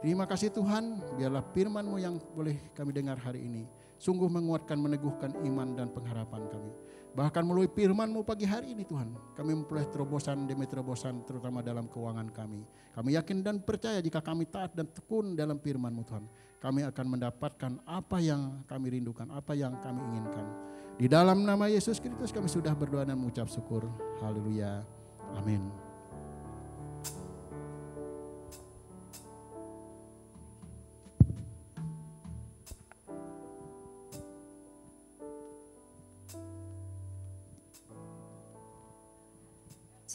Terima kasih Tuhan, biarlah firman-Mu yang boleh kami dengar hari ini sungguh menguatkan, meneguhkan iman dan pengharapan kami. Bahkan melalui firman-Mu pagi hari ini Tuhan, kami memperoleh terobosan demi terobosan terutama dalam keuangan kami. Kami yakin dan percaya jika kami taat dan tekun dalam firman-Mu Tuhan, kami akan mendapatkan apa yang kami rindukan, apa yang kami inginkan. Di dalam nama Yesus Kristus kami sudah berdoa dan mengucap syukur. Haleluya. Amin.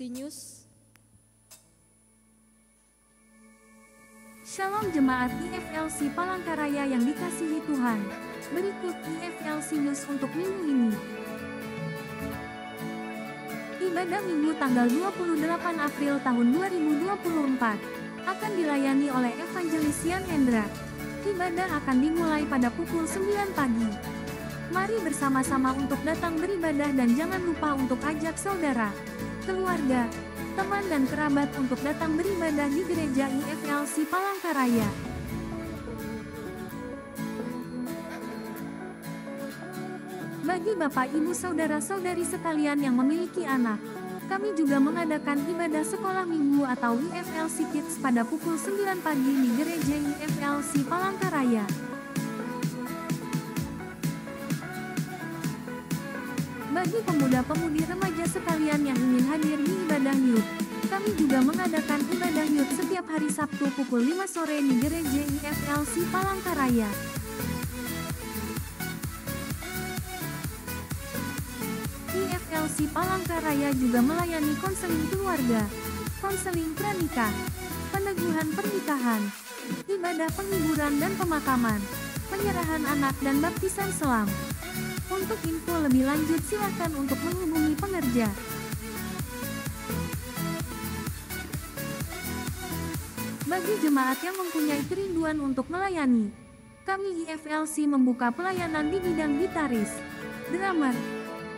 Sinus. Shalom jemaat IFLC Palangkaraya yang dikasihi Tuhan. Berikut IFLC News untuk minggu ini. Ibadah Minggu tanggal 28 April tahun 2024 akan dilayani oleh Evangelis Yan Hendra. Ibadah akan dimulai pada pukul 9 pagi. Mari bersama-sama untuk datang beribadah dan jangan lupa untuk ajak saudara, keluarga, teman dan kerabat untuk datang beribadah di gereja IFLC Palangkaraya. Bagi Bapak Ibu Saudara-saudari sekalian yang memiliki anak, kami juga mengadakan ibadah sekolah minggu atau IFLC Kids pada pukul 9 pagi di gereja IFLC Palangkaraya. Bagi pemuda-pemudi remaja sekalian yang ingin hadir di ibadah youth, kami juga mengadakan ibadah youth setiap hari Sabtu pukul 5 sore di gereja IFLC Palangkaraya. IFLC Palangkaraya juga melayani konseling keluarga, konseling pranikah, peneguhan pernikahan, ibadah penghiburan dan pemakaman, penyerahan anak dan baptisan selam. Untuk info lebih lanjut silakan untuk menghubungi pengerja. Bagi jemaat yang mempunyai kerinduan untuk melayani, kami IFLC membuka pelayanan di bidang gitaris, drummer,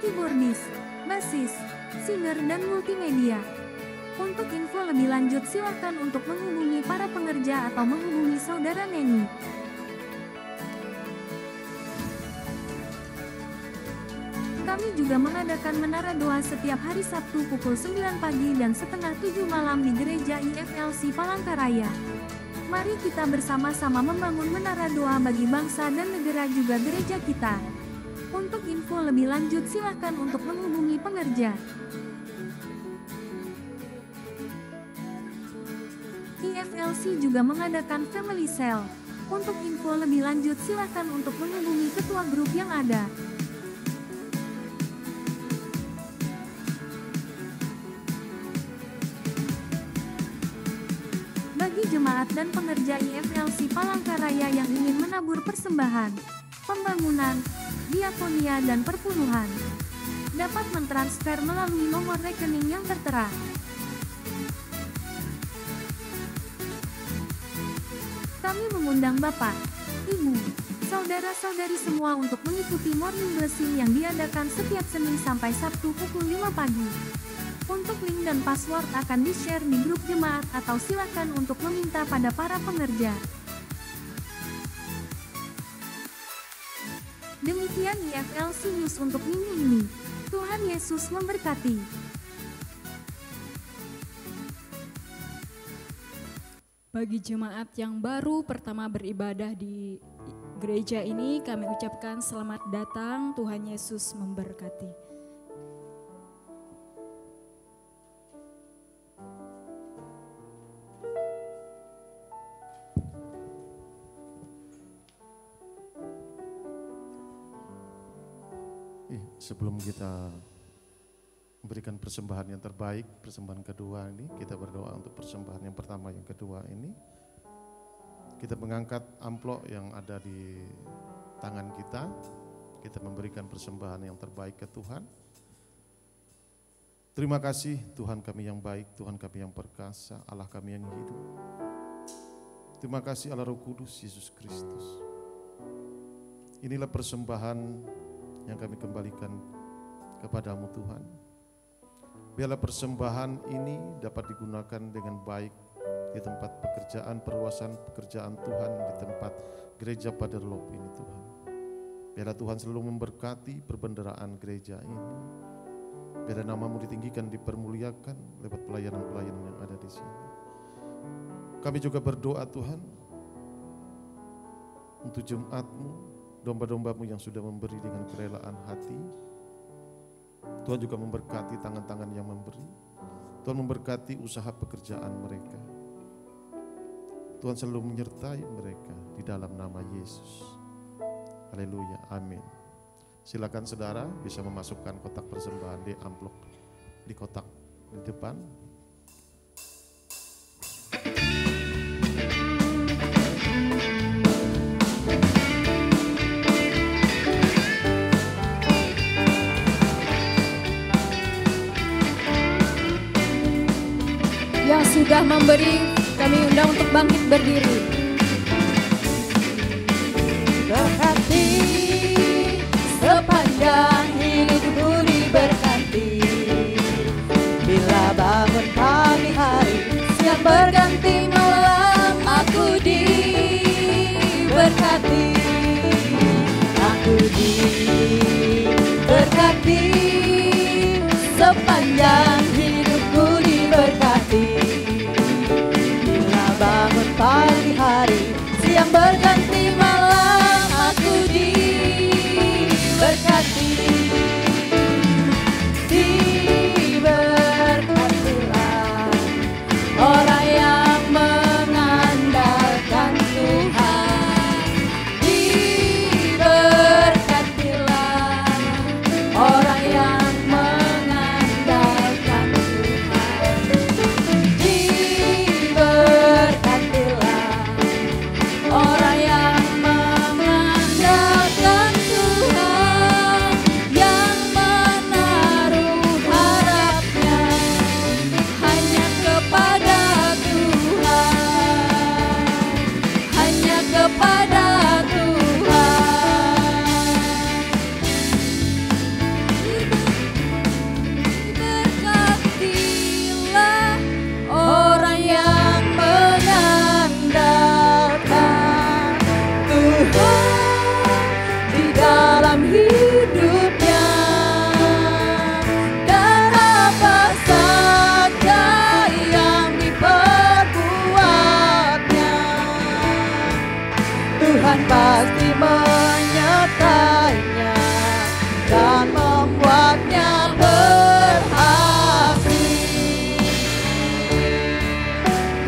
keyboardis, bassis, singer dan multimedia. Untuk info lebih lanjut silakan untuk menghubungi para pengerja atau menghubungi saudara Neni. Kami juga mengadakan menara doa setiap hari Sabtu pukul 9 pagi dan setengah 7 malam di gereja IFLC Palangkaraya. Mari kita bersama-sama membangun menara doa bagi bangsa dan negara juga gereja kita. Untuk info lebih lanjut silakan untuk menghubungi pengerja. IFLC juga mengadakan Family Cell, Untuk info lebih lanjut silakan untuk menghubungi ketua grup yang ada. Bagi jemaat dan pengerja IFLC Palangkaraya yang ingin menabur persembahan, pembangunan, diakonia dan perpuluhan, dapat mentransfer melalui nomor rekening yang tertera. Kami mengundang Bapak, Ibu, saudara-saudari semua untuk mengikuti morning blessing yang diadakan setiap Senin sampai Sabtu pukul 5 pagi. Untuk link dan password akan di-share di grup jemaat atau silakan untuk meminta pada para pengerja. Demikian IFLC News untuk minggu ini. Tuhan Yesus memberkati. Bagi jemaat yang baru pertama beribadah di gereja ini, kami ucapkan selamat datang, Tuhan Yesus memberkati. Sebelum kita memberikan persembahan yang terbaik, persembahan kedua ini, kita berdoa untuk persembahan yang pertama, yang kedua ini. Kita mengangkat amplop yang ada di tangan kita, kita memberikan persembahan yang terbaik ke Tuhan. Terima kasih Tuhan kami yang baik, Tuhan kami yang perkasa, Allah kami yang hidup. Terima kasih Allah Roh Kudus, Yesus Kristus. Inilah persembahan yang kami kembalikan kepadamu Tuhan. Biarlah persembahan ini dapat digunakan dengan baik di tempat pekerjaan, perluasan pekerjaan Tuhan di tempat gereja Paderlop ini Tuhan. Biarlah Tuhan selalu memberkati perbendaharaan gereja ini. Biarlah namamu ditinggikan, dipermuliakan lewat pelayanan-pelayanan yang ada di sini. Kami juga berdoa Tuhan untuk jemaat-Mu, domba-dombamu yang sudah memberi dengan kerelaan hati. Tuhan juga memberkati tangan-tangan yang memberi. Tuhan memberkati usaha pekerjaan mereka. Tuhan selalu menyertai mereka di dalam nama Yesus. Haleluya, amin. Silakan saudara bisa memasukkan kotak persembahan di amplop di kotak di depan. Yang sudah memberi, kami undang untuk bangkit berdiri. Berkati sepanjang hidupku diberkati. Bila bangun pagi hari, siang berganti malam, aku diberkati. Aku diberkati sepanjang hidupku diberkati. Bila bangun pagi hari, siang berganti malam, aku diberkati. Diberkatilah orang yang mengandalkan Tuhan. Diberkatilah orang yang mengandalkan Tuhan. Diberkatilah orang yang mengandalkan Tuhan, yang menaruh harapnya hanya kepada Tuhan, hanya kepada Tuhan. Diberkatilah orang yang mengandalkan Tuhan di dalam hidupnya, dan apa saja yang diperbuatnya, Tuhan pasti menyertainya dan membuatnya berhasil.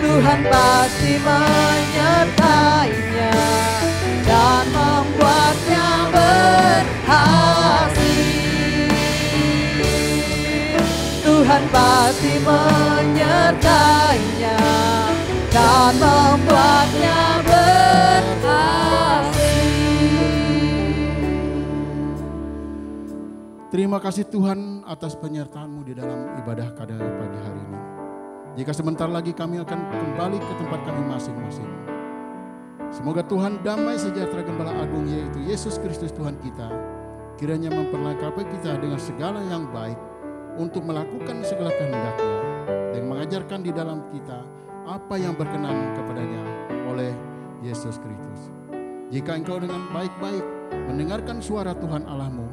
Tuhan pasti menyertainya Tuhan pasti menyertainya dan membuatnya berhasil. Terima kasih Tuhan atas penyertaan-Mu di dalam ibadah pada pagi hari ini. Jika sebentar lagi kami akan kembali ke tempat kami masing-masing. Semoga Tuhan damai sejahtera Gembala Agung yaitu Yesus Kristus Tuhan kita, kiranya memperlengkapi kita dengan segala yang baik untuk melakukan segala kehendak-Nya dan mengajarkan di dalam kita apa yang berkenan kepadanya oleh Yesus Kristus. Jika engkau dengan baik-baik mendengarkan suara Tuhan Allahmu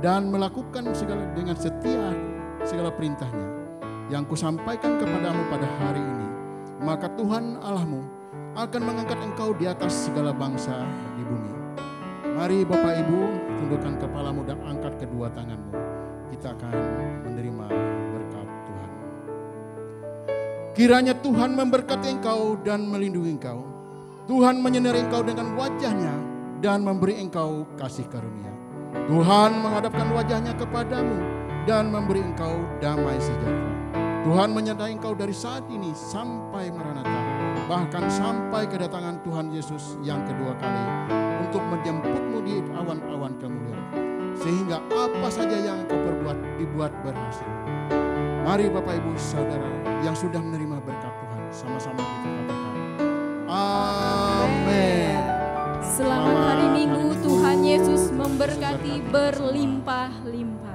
dan melakukan segala dengan setia segala perintah-Nya yang kusampaikan kepadamu pada hari ini, maka Tuhan Allahmu akan mengangkat engkau di atas segala bangsa di bumi. Mari Bapak Ibu, tundukkan kepalamu dan angkat kedua tanganmu. Kita akan menerima berkat Tuhan. Kiranya Tuhan memberkati engkau dan melindungi engkau. Tuhan menyinari engkau dengan wajah-Nya dan memberi engkau kasih karunia. Tuhan menghadapkan wajah-Nya kepadamu dan memberi engkau damai sejahtera. Tuhan menyertai engkau dari saat ini sampai Maranatha, bahkan sampai kedatangan Tuhan Yesus yang kedua kali untuk menjemputmu di awan-awan kemuliaan, sehingga apa saja yang engkau perbuat dibuat berhasil. Mari Bapak Ibu Saudara yang sudah menerima berkat Tuhan, sama-sama kita katakan amin. Selamat hari Minggu, Tuhan Yesus memberkati berlimpah-limpah.